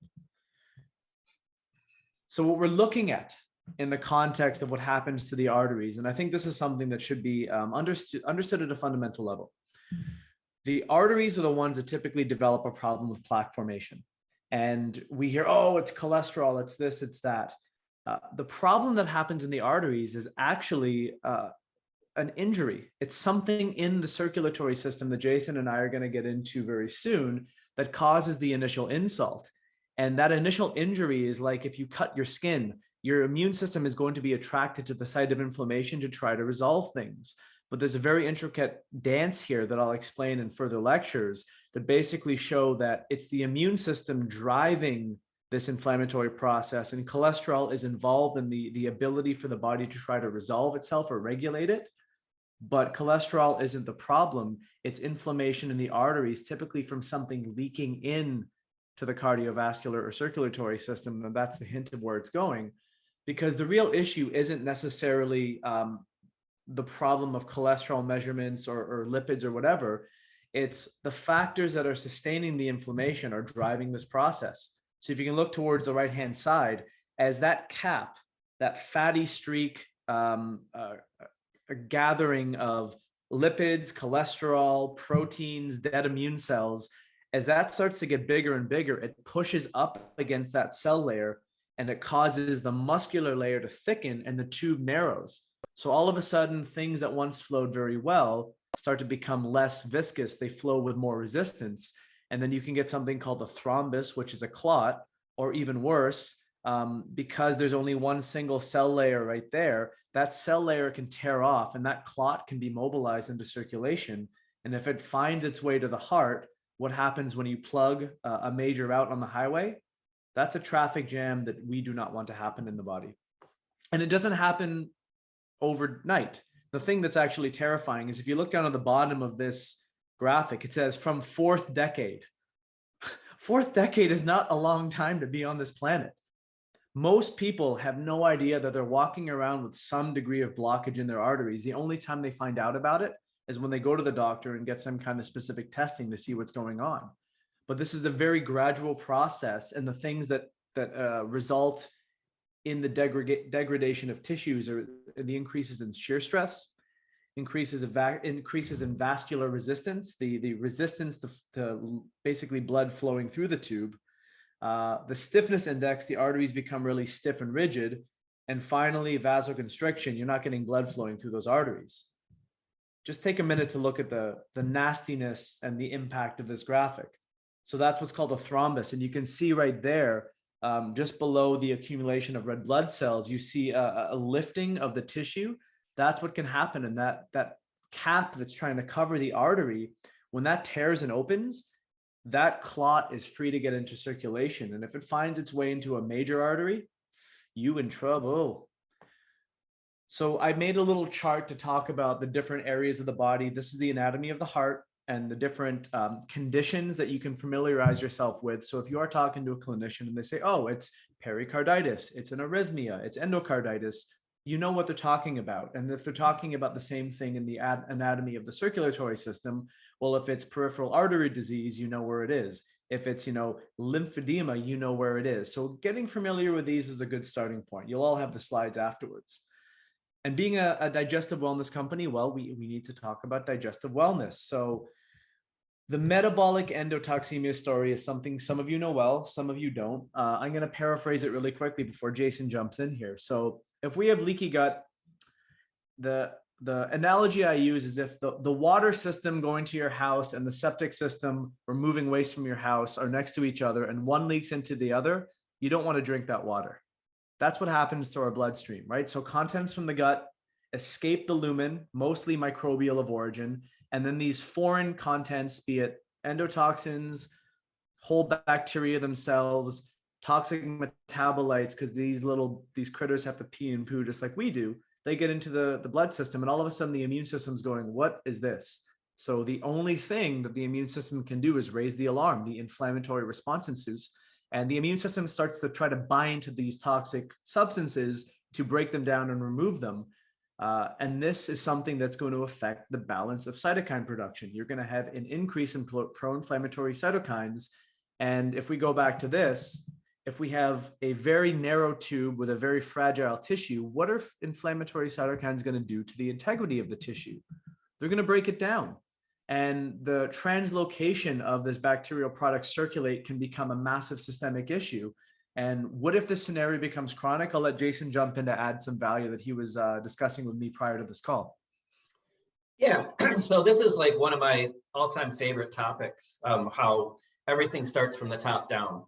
So what we're looking at in the context of what happens to the arteries, and I think this is something that should be understood at a fundamental level. The arteries are the ones that typically develop a problem with plaque formation. And we hear, oh, it's cholesterol, it's this, it's that. The problem that happens in the arteries is actually an injury. It's something in the circulatory system that Jason and I are going to get into very soon that causes the initial insult. And that initial injury is like if you cut your skin, your immune system is going to be attracted to the site of inflammation to try to resolve things. But there's a very intricate dance here that I'll explain in further lectures that basically show that it's the immune system driving this inflammatory process, and cholesterol is involved in the ability for the body to try to resolve itself or regulate it. But cholesterol isn't the problem. It's inflammation in the arteries, typically from something leaking in to the cardiovascular or circulatory system. And that's the hint of where it's going, because the real issue isn't necessarily the problem of cholesterol measurements or lipids or whatever. It's the factors that are sustaining the inflammation are driving this process. So if you can look towards the right-hand side, as that cap, that fatty streak, a gathering of lipids, cholesterol, proteins, dead immune cells, as that starts to get bigger and bigger, it pushes up against that cell layer and it causes the muscular layer to thicken and the tube narrows. So all of a sudden, things that once flowed very well start to become less viscous. They flow with more resistance. And then you can get something called a thrombus, which is a clot, or even worse, because there's only one single cell layer right there, that cell layer can tear off and that clot can be mobilized into circulation. And if it finds its way to the heart, what happens when you plug a major route on the highway? That's a traffic jam that we do not want to happen in the body. And it doesn't happen overnight. The thing that's actually terrifying is if you look down at the bottom of this graphic, it says from 4th decade. 4th decade is not a long time to be on this planet. Most people have no idea that they're walking around with some degree of blockage in their arteries. The only time they find out about it is when they go to the doctor and get some kind of specific testing to see what's going on. But this is a very gradual process, and the things that result in the degradation of tissues are the increases in shear stress, increases in vascular resistance, the resistance to basically blood flowing through the tube, the stiffness index, the arteries become really stiff and rigid, and finally vasoconstriction, you're not getting blood flowing through those arteries. Just take a minute to look at the nastiness and the impact of this graphic. So that's what's called a thrombus, and you can see right there, just below the accumulation of red blood cells, you see a lifting of the tissue. That's what can happen. And that cap that's trying to cover the artery, when that tears and opens, that clot is free to get into circulation. And if it finds its way into a major artery, you in trouble. So I made a little chart to talk about the different areas of the body. This is the anatomy of the heart and the different conditions that you can familiarize yourself with. So if you are talking to a clinician and they say, oh, it's pericarditis, it's an arrhythmia, it's endocarditis, you know what they're talking about. And if they're talking about the same thing in the anatomy of the circulatory system, well, if it's peripheral artery disease, you know where it is. If it's, lymphedema, you know where it is. So getting familiar with these is a good starting point. You'll all have the slides afterwards. And being a digestive wellness company, well, we need to talk about digestive wellness. So the metabolic endotoxemia story is something some of you know well, some of you don't. I'm going to paraphrase it really quickly before Jason jumps in here. So if we have leaky gut, the analogy I use is if the water system going to your house and the septic system removing waste from your house are next to each other and one leaks into the other, you don't want to drink that water. That's what happens to our bloodstream, right? So contents from the gut escape the lumen, mostly microbial of origin, and then these foreign contents, be it endotoxins, whole bacteria themselves, toxic metabolites, because these critters have to pee and poo just like we do, they get into the blood system, and all of a sudden the immune system's going, what is this? So the only thing that the immune system can do is raise the alarm, the inflammatory response ensues. And the immune system starts to try to bind to these toxic substances to break them down and remove them. And this is something that's going to affect the balance of cytokine production. You're going to have an increase in pro-inflammatory cytokines. And if we go back to this, if we have a very narrow tube with a very fragile tissue, what are inflammatory cytokines going to do to the integrity of the tissue? They're going to break it down. And the translocation of this bacterial product circulate can become a massive systemic issue. And what if this scenario becomes chronic? I'll let Jason jump in to add some value that he was discussing with me prior to this call. Yeah, so this is like one of my all-time favorite topics, how everything starts from the top down.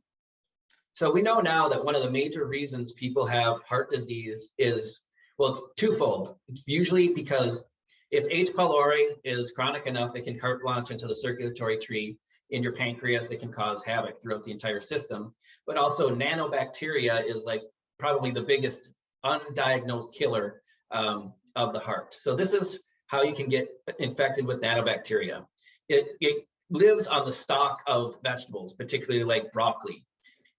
So we know now that one of the major reasons people have heart disease is, well, it's twofold. It's usually because if H. pylori is chronic enough, it can carte blanche into the circulatory tree in your pancreas. It can cause havoc throughout the entire system. But also nanobacteria is like probably the biggest undiagnosed killer of the heart. So this is how you can get infected with nanobacteria. It lives on the stalk of vegetables, particularly like broccoli.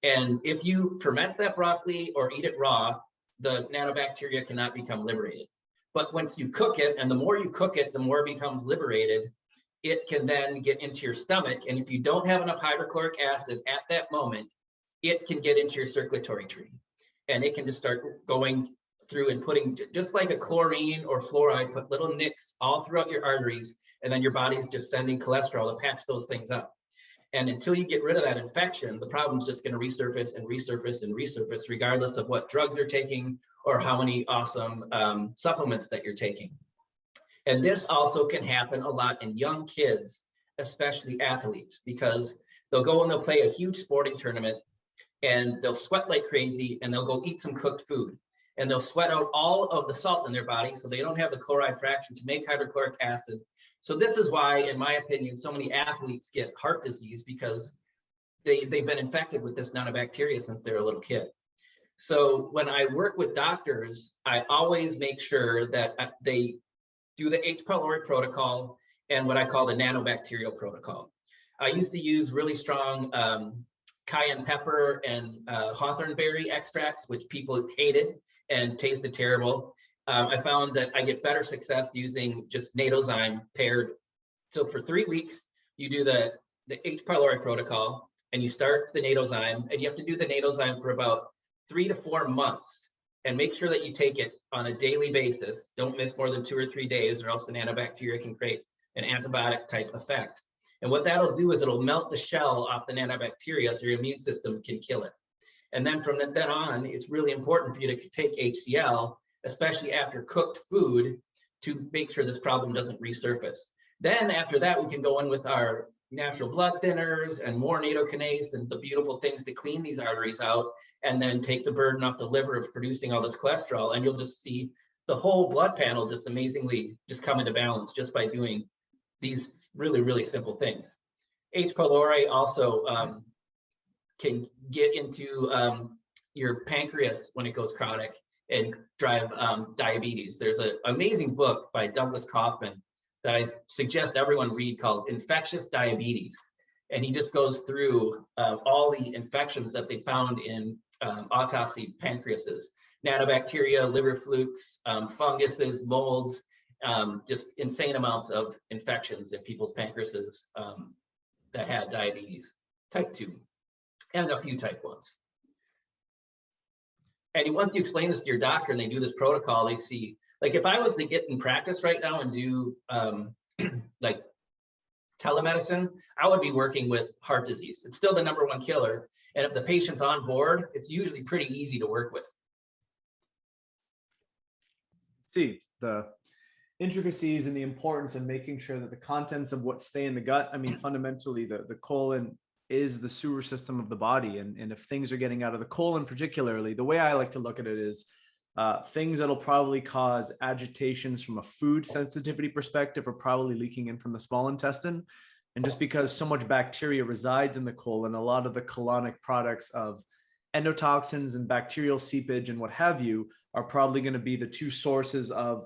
And if you ferment that broccoli or eat it raw, the nanobacteria cannot become liberated. But once you cook it, and the more you cook it, the more it becomes liberated, it can then get into your stomach. And if you don't have enough hydrochloric acid at that moment, it can get into your circulatory tree. And it can just start going through and putting, just like a chlorine or fluoride, put little nicks all throughout your arteries. And then your body's just sending cholesterol to patch those things up. And until you get rid of that infection, the problem's just going to resurface and resurface and resurface, regardless of what drugs you're taking or how many awesome supplements that you're taking. And this also can happen a lot in young kids, especially athletes, because they'll go and they'll play a huge sporting tournament and they'll sweat like crazy and they'll go eat some cooked food. And they'll sweat out all of the salt in their body, so they don't have the chloride fraction to make hydrochloric acid. So this is why, in my opinion, so many athletes get heart disease, because they've been infected with this nanobacteria since they're a little kid. So when I work with doctors, I always make sure that they do the H. pylori protocol and what I call the nanobacterial protocol. I used to use really strong cayenne pepper and hawthorn berry extracts, which people hated and tasted terrible. I found that I get better success using just Nattozyme paired. So for 3 weeks, you do the H. pylori protocol and you start the Nattozyme, and you have to do the Nattozyme for about 3 to 4 months, and make sure that you take it on a daily basis. Don't miss more than 2 or 3 days, or else the nanobacteria can create an antibiotic type effect. And what that'll do is it'll melt the shell off the nanobacteria so your immune system can kill it. And then from then on, it's really important for you to take HCl, especially after cooked food, to make sure this problem doesn't resurface. Then after that, we can go in with our natural blood thinners and more nattokinase and the beautiful things to clean these arteries out, and then take the burden off the liver of producing all this cholesterol. And you'll just see the whole blood panel just amazingly just come into balance just by doing these really, really simple things. H. pylori also can get into your pancreas when it goes chronic and drive diabetes. There's an amazing book by Douglas Kaufman that I suggest everyone read called Infectious Diabetes. And he just goes through all the infections that they found in autopsy pancreases, nanobacteria, liver flukes, funguses, molds, just insane amounts of infections in people's pancreases that had diabetes, type 2, and a few type 1s. And once you explain this to your doctor and they do this protocol, they see, like if I was to get in practice right now and do like telemedicine, I would be working with heart disease. It's still the #1 killer. And if the patient's on board, it's usually pretty easy to work with. See the intricacies and the importance of making sure that the contents of what stay in the gut, I mean, fundamentally, the colon is the sewer system of the body. And if things are getting out of the colon, particularly, the way I like to look at it is things that'll probably cause agitations from a food sensitivity perspective are probably leaking in from the small intestine. And just because so much bacteria resides in the colon, a lot of the colonic products of endotoxins and bacterial seepage and what have you are probably going to be the two sources of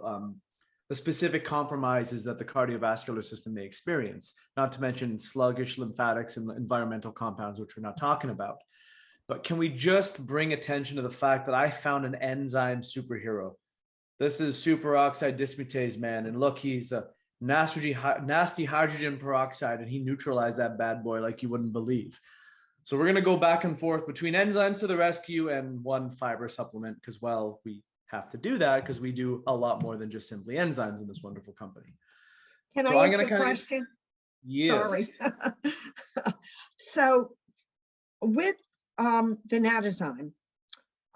the specific compromises that the cardiovascular system may experience, not to mention sluggish lymphatics and environmental compounds, which we're not talking about. But can we just bring attention to the fact that I found an enzyme superhero? This is superoxide dismutase, man. And look, he's a nasty hydrogen peroxide, and he neutralized that bad boy like you wouldn't believe. So we're going to go back and forth between enzymes to the rescue and one fiber supplement because, well, we have to do that because we do a lot more than just simply enzymes in this wonderful company. Can So I I'm ask gonna a question? Yes. Sorry. So with the Natozyme,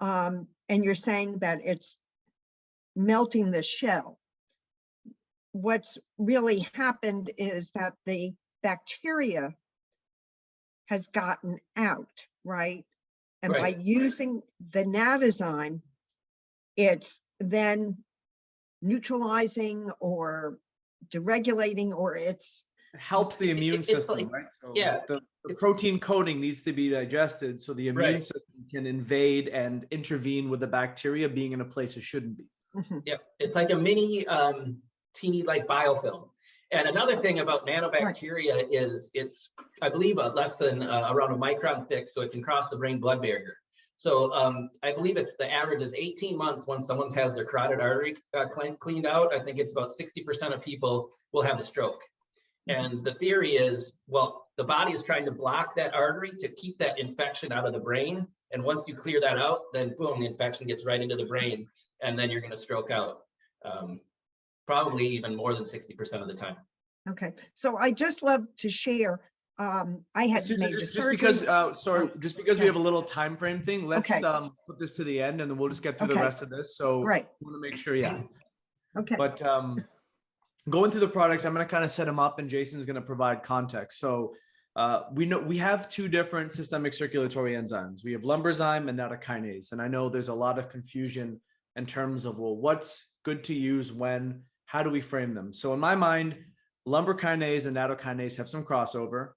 and you're saying that it's melting the shell, what's really happened is that the bacteria has gotten out, right? And by Right. using the Natozyme, it's then neutralizing or deregulating, or it's It helps the immune It's system, like- right? So yeah, the it's- protein coating needs to be digested so the immune Right. system can invade and intervene with the bacteria being in a place it shouldn't be. Mhm. Yep, it's like a mini teeny like biofilm. And another thing about nanobacteria is it's, I believe, less than around a micron thick, so it can cross the brain-blood barrier. So I believe it's the average is 18 months when someone has their carotid artery cleaned out. I think it's about 60% of people will have a stroke. And the theory is, well, the body is trying to block that artery to keep that infection out of the brain. And once you clear that out, then boom, the infection gets right into the brain, and then you're going to stroke out. Probably even more than 60% of the time. Okay, so I just love to share. I had Susan, major just surgery. because, sorry, just because we yeah. have a little time frame thing, let's Okay. put this to the end and then we'll just get through the Okay. rest of this. So Right. I want to make sure, yeah. Okay, But going through the products, I'm going to kind of set them up and Jason's going to provide context. So we know we have two different systemic circulatory enzymes. We have lumberzyme and nattokinase. And I know there's a lot of confusion in terms of, well, what's good to use when, how do we frame them? So in my mind, lumbar kinase and nattokinase have some crossover.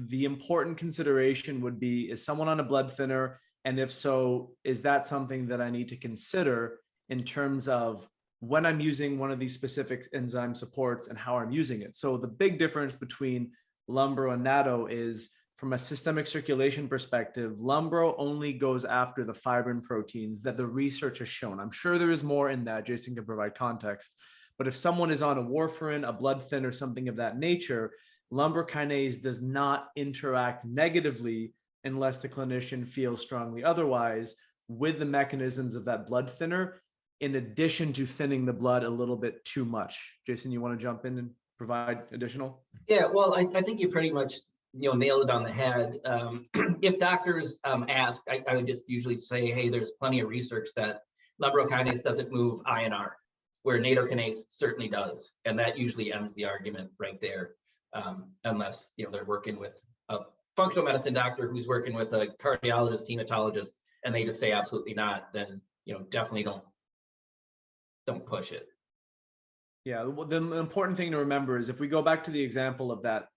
The important consideration would be, is someone on a blood thinner? And if so, is that something that I need to consider in terms of when I'm using one of these specific enzyme supports and how I'm using it? So the big difference between Lumbro and Natto is, from a systemic circulation perspective, Lumbro only goes after the fibrin proteins that the research has shown. I'm sure there is more in that. Jason can provide context. But if someone is on a warfarin, a blood thinner, something of that nature, lumbar kinase does not interact negatively unless the clinician feels strongly otherwise with the mechanisms of that blood thinner, in addition to thinning the blood a little bit too much. Jason, you want to jump in and provide additional? Yeah, well, I think you pretty much nailed it on the head. If doctors ask, I would just usually say, hey, there's plenty of research that lumbrokinase doesn't move INR, where nattokinase certainly does, and that usually ends the argument right there, unless they're working with a functional medicine doctor who's working with a cardiologist, hematologist, and they just say absolutely not. Then definitely don't push it. Yeah, the important thing to remember is, if we go back to the example of that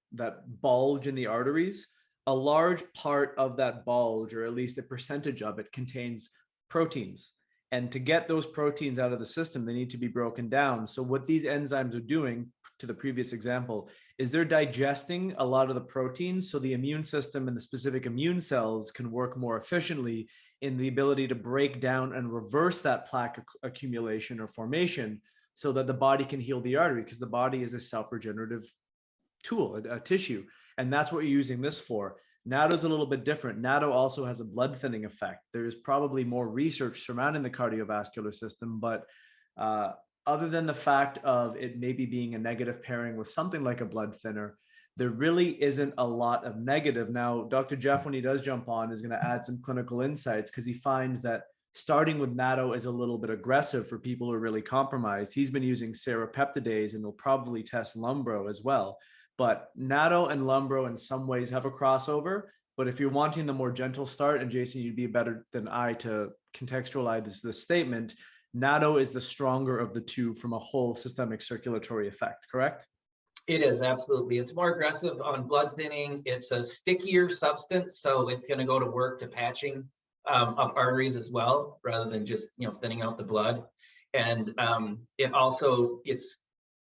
bulge in the arteries, a large part of that bulge, or at least a percentage of it, contains proteins. And to get those proteins out of the system, they need to be broken down. So what these enzymes are doing, to the previous example, is they're digesting a lot of the proteins so the immune system and the specific immune cells can work more efficiently in the ability to break down and reverse that plaque accumulation or formation so that the body can heal the artery, because the body is a self-regenerative tool, a tissue. And that's what you're using this for. Natto is a little bit different. Natto also has a blood thinning effect. There's probably more research surrounding the cardiovascular system, but other than the fact of it maybe being a negative pairing with something like a blood thinner, there really isn't a lot of negative. Now, Dr. Jeff, when he does jump on, is going to add some clinical insights, because he finds that starting with Natto is a little bit aggressive for people who are really compromised. He's been using serapeptidase, and he'll probably test Lumbro as well. But Natto and Lumbro in some ways have a crossover. But if you're wanting the more gentle start, and Jason, you'd be better than I to contextualize this statement, Natto is the stronger of the two from a whole systemic circulatory effect, correct? It is, absolutely. It's more aggressive on blood thinning. It's a stickier substance, so it's going to go to work to patching up arteries as well, rather than just thinning out the blood. And it also it's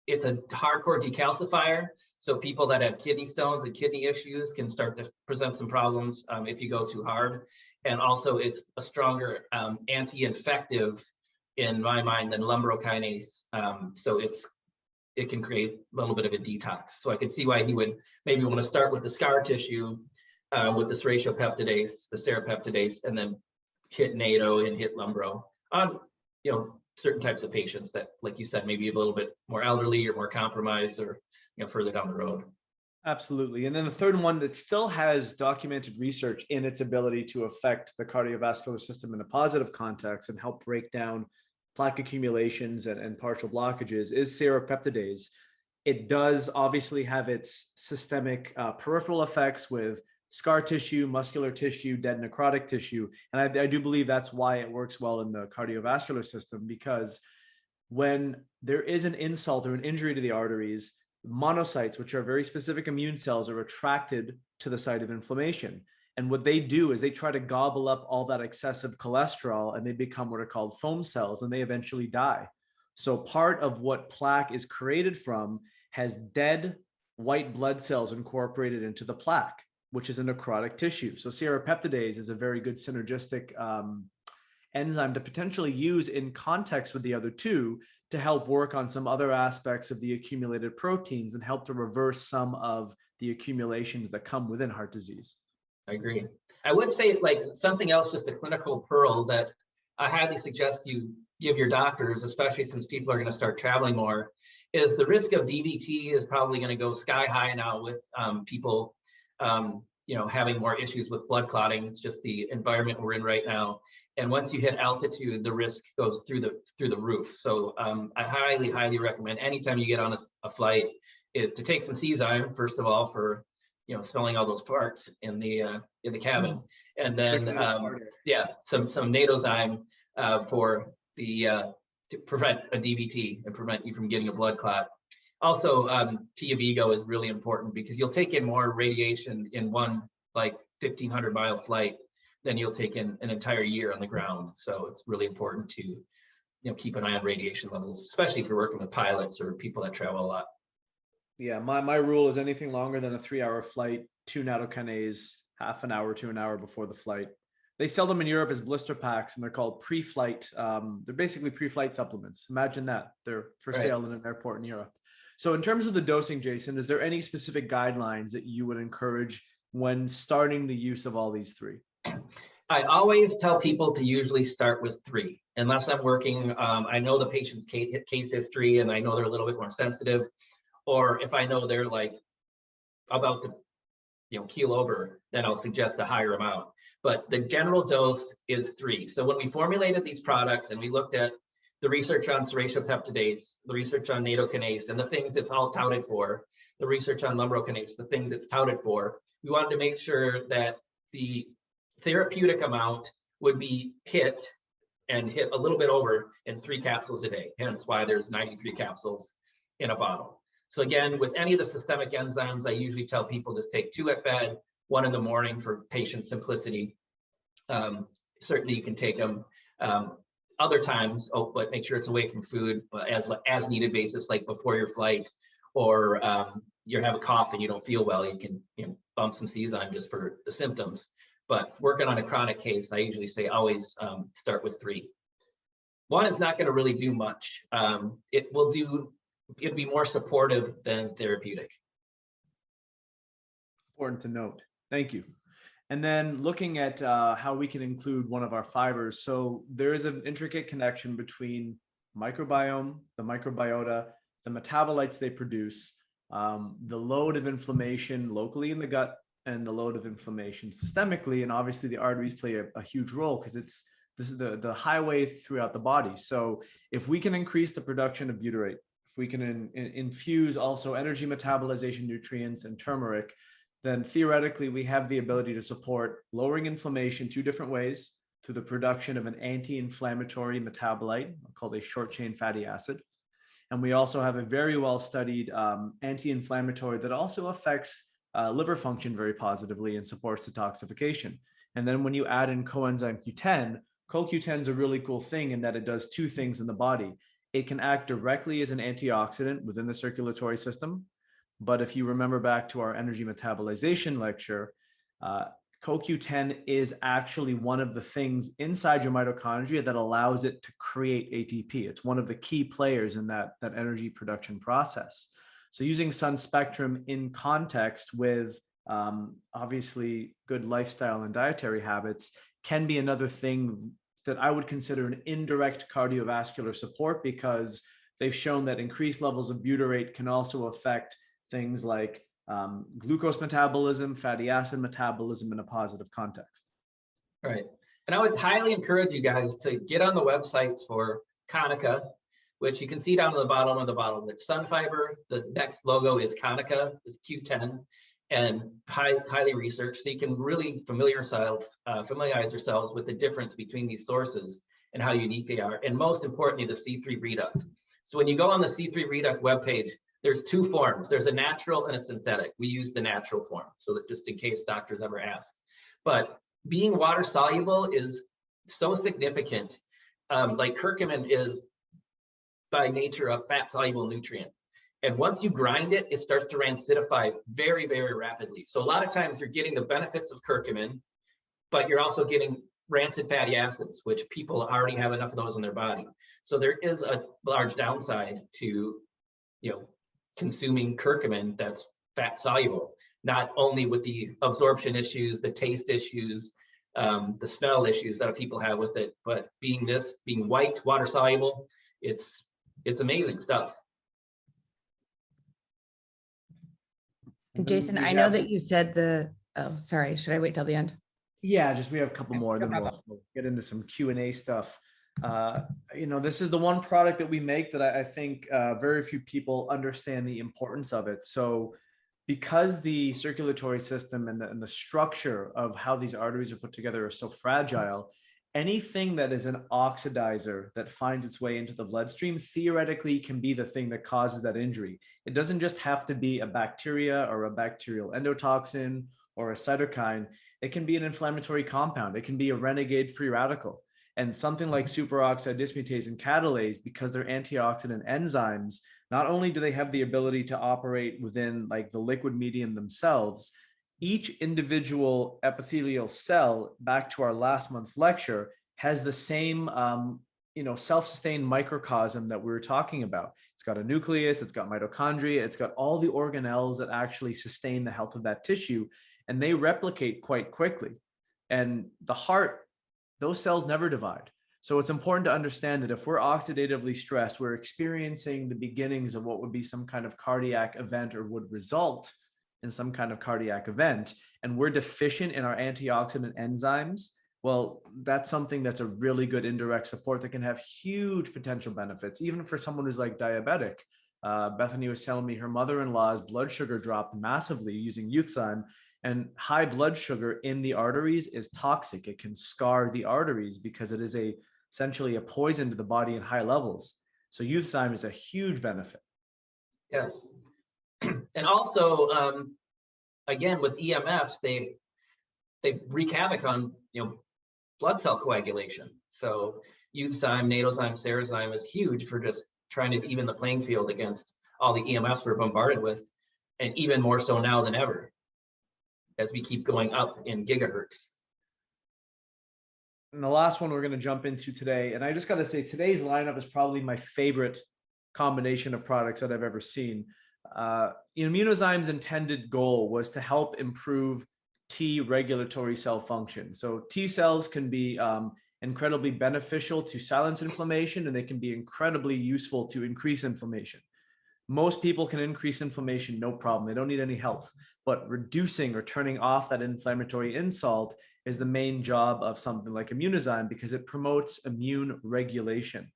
a hardcore decalcifier. So people that have kidney stones and kidney issues can start to present some problems if you go too hard. And also it's a stronger anti-infective in my mind than lumbrokinase. So it can create a little bit of a detox. So I could see why he would maybe want to start with the scar tissue with this ratiopeptidase, the serapeptidase, and then hit Natto and hit Lumbro on certain types of patients that, like you said, maybe a little bit more elderly or more compromised, or further down the road. Absolutely. And then the third one that still has documented research in its ability to affect the cardiovascular system in a positive context and help break down plaque accumulations and partial blockages is serapeptidase. It does obviously have its systemic peripheral effects with scar tissue, muscular tissue, dead necrotic tissue. And I do believe that's why it works well in the cardiovascular system, because when there is an insult or an injury to the arteries, monocytes, which are very specific immune cells, are attracted to the site of inflammation. And what they do is they try to gobble up all that excessive cholesterol, and they become what are called foam cells, and they eventually die. So part of what plaque is created from has dead white blood cells incorporated into the plaque, which is a necrotic tissue. So serapeptidase is a very good synergistic enzyme to potentially use in context with the other two to help work on some other aspects of the accumulated proteins and help to reverse some of the accumulations that come within heart disease. I agree. I would say, like, something else, just a clinical pearl that I highly suggest you give your doctors, especially since people are going to start traveling more, is the risk of DVT is probably going to go sky high now with people having more issues with blood clotting. It's just the environment we're in right now. And once you hit altitude, the risk goes through the roof. So I highly recommend, anytime you get on a flight, is to take some Enzyme, first of all, for smelling all those farts in the cabin, and then some Nattozyme for the to prevent a DVT and prevent you from getting a blood clot. Also, T of ego is really important, because you'll take in more radiation in one 1,500 mile flight than you'll take in an entire year on the ground. So it's really important to keep an eye on radiation levels, especially if you're working with pilots or people that travel a lot. Yeah, my rule is anything longer than a 3-hour flight, 2 nattokinase, half an hour to an hour before the flight. They sell them in Europe as blister packs, and they're called pre-flight. They're basically pre-flight supplements. Imagine that. They're for sale in an airport in Europe. So in terms of the dosing, Jason, is there any specific guidelines that you would encourage when starting the use of all these three? I always tell people to usually start with 3, unless I'm working. I know the patient's case history, and I know they're a little bit more sensitive, or if I know they're about to keel over, then I'll suggest a higher amount. But the general dose is 3. So when we formulated these products and we looked at the research on seratiopeptidase, the research on nattokinase, and the things it's all touted for, the research on lumbrokinase, the things it's touted for, we wanted to make sure that the therapeutic amount would be hit a little bit over in 3 capsules a day. Hence why there's 93 capsules in a bottle. So again, with any of the systemic enzymes, I usually tell people just take 2 at bed, one in the morning for patient simplicity. Certainly you can take them other times, but make sure it's away from food, but as needed basis, like before your flight, or you have a cough and you don't feel well, you can bump some Enzyme just for the symptoms. But working on a chronic case, I usually say always start with 3. 1 is not going to really do much. It'll be more supportive than therapeutic. Important to note. Thank you. And then looking at how we can include one of our fibers. So there is an intricate connection between microbiome, the microbiota, the metabolites they produce, the load of inflammation locally in the gut, and the load of inflammation systemically. And obviously the arteries play a huge role because this is the highway throughout the body. So if we can increase the production of butyrate, if we can infuse also energy metabolization nutrients and turmeric, then theoretically we have the ability to support lowering inflammation 2 different ways, through the production of an anti-inflammatory metabolite called a short chain fatty acid. And we also have a very well studied anti-inflammatory that also affects liver function very positively and supports detoxification. And then when you add in coenzyme Q10, CoQ10 is a really cool thing in that it does 2 things in the body. It can act directly as an antioxidant within the circulatory system. But if you remember back to our energy metabolization lecture, CoQ10 is actually one of the things inside your mitochondria that allows it to create ATP. It's one of the key players in that energy production process. So using sun spectrum in context with obviously good lifestyle and dietary habits can be another thing that I would consider an indirect cardiovascular support, because they've shown that increased levels of butyrate can also affect things like glucose metabolism, fatty acid metabolism in a positive context. Right. And I would highly encourage you guys to get on the websites for Konica, which you can see down at the bottom of the bottle. It's Sunfiber. The next logo is Konica, is Q10, and highly researched. So you can really familiarize yourselves with the difference between these sources and how unique they are. And most importantly, the C3 reduct. So when you go on the C3 reduct webpage, there's 2 forms. There's a natural and a synthetic. We use the natural form, so that just in case doctors ever ask. But being water soluble is so significant. Like curcumin is by nature a fat soluble nutrient. And once you grind it, it starts to rancidify very, very rapidly. So a lot of times you're getting the benefits of curcumin, but you're also getting rancid fatty acids, which people already have enough of those in their body. So there is a large downside to, consuming curcumin that's fat soluble, not only with the absorption issues, the taste issues, the smell issues that people have with it, but being white, water soluble, it's amazing stuff. And Jason, I know that you said oh, sorry, should I wait till the end? Yeah, we have a couple Okay, more, no then problem. we'll get into some Q&A stuff. This is the one product that we make that I think very few people understand the importance of it. So because the circulatory system and the structure of how these arteries are put together are so fragile, anything that is an oxidizer that finds its way into the bloodstream theoretically can be the thing that causes that injury. It doesn't just have to be a bacteria or a bacterial endotoxin or a cytokine. It can be an inflammatory compound. It can be a renegade free radical. And something like superoxide dismutase and catalase, because they're antioxidant enzymes, not only do they have the ability to operate within like the liquid medium themselves, each individual epithelial cell, back to our last month's lecture, has the same self-sustained microcosm that we were talking about. It's got a nucleus, it's got mitochondria, it's got all the organelles that actually sustain the health of that tissue, and they replicate quite quickly. And the heart, those cells never divide. So it's important to understand that if we're oxidatively stressed, we're experiencing the beginnings of what would be some kind of cardiac event or would result in some kind of cardiac event, and we're deficient in our antioxidant enzymes, well, that's something that's a really good indirect support that can have huge potential benefits, even for someone who's like diabetic. Bethany was telling me her mother-in-law's blood sugar dropped massively using Euthym, and high blood sugar in the arteries is toxic. It can scar the arteries because it is essentially a poison to the body in high levels. So Euthym is a huge benefit. Yes. And also, again, with EMFs, they wreak havoc on, blood cell coagulation. So Euthym, Nattozyme, Sarazyme is huge for just trying to even the playing field against all the EMFs we're bombarded with, and even more so now than ever, as we keep going up in gigahertz. And the last one we're going to jump into today, and I just got to say, today's lineup is probably my favorite combination of products that I've ever seen. Immunozyme's intended goal was to help improve T regulatory cell function. So T cells can be incredibly beneficial to silence inflammation, and they can be incredibly useful to increase inflammation. Most people can increase inflammation, no problem. They don't need any help. But reducing or turning off that inflammatory insult is the main job of something like Immunozyme, because it promotes immune regulation.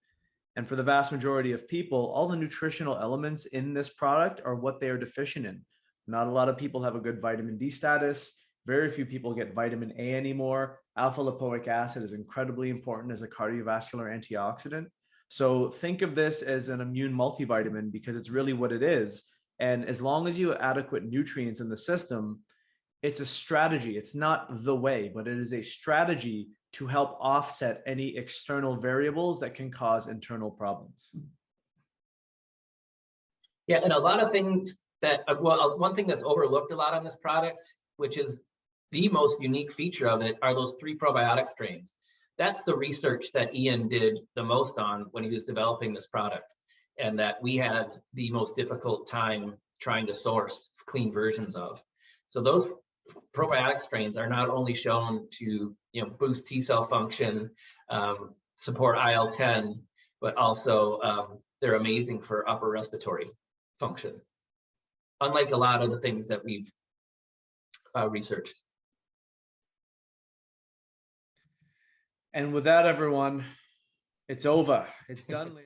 And for the vast majority of people, all the nutritional elements in this product are what they are deficient in. Not a lot of people have a good vitamin D status. Very few people get vitamin A anymore. Alpha lipoic acid is incredibly important as a cardiovascular antioxidant. So think of this as an immune multivitamin, because it's really what it is. And as long as you have adequate nutrients in the system, it's a strategy. It's not the way, but it is a strategy to help offset any external variables that can cause internal problems. Yeah, and a lot of things that, well, one thing that's overlooked a lot on this product, which is the most unique feature of it, are those 3 probiotic strains. That's the research that Ian did the most on when he was developing this product, and that we had the most difficult time trying to source clean versions of. So those probiotic strains are not only shown to boost T cell function, support IL-10, but also they're amazing for upper respiratory function, unlike a lot of the things that we've researched. And with that, everyone, it's over. It's done.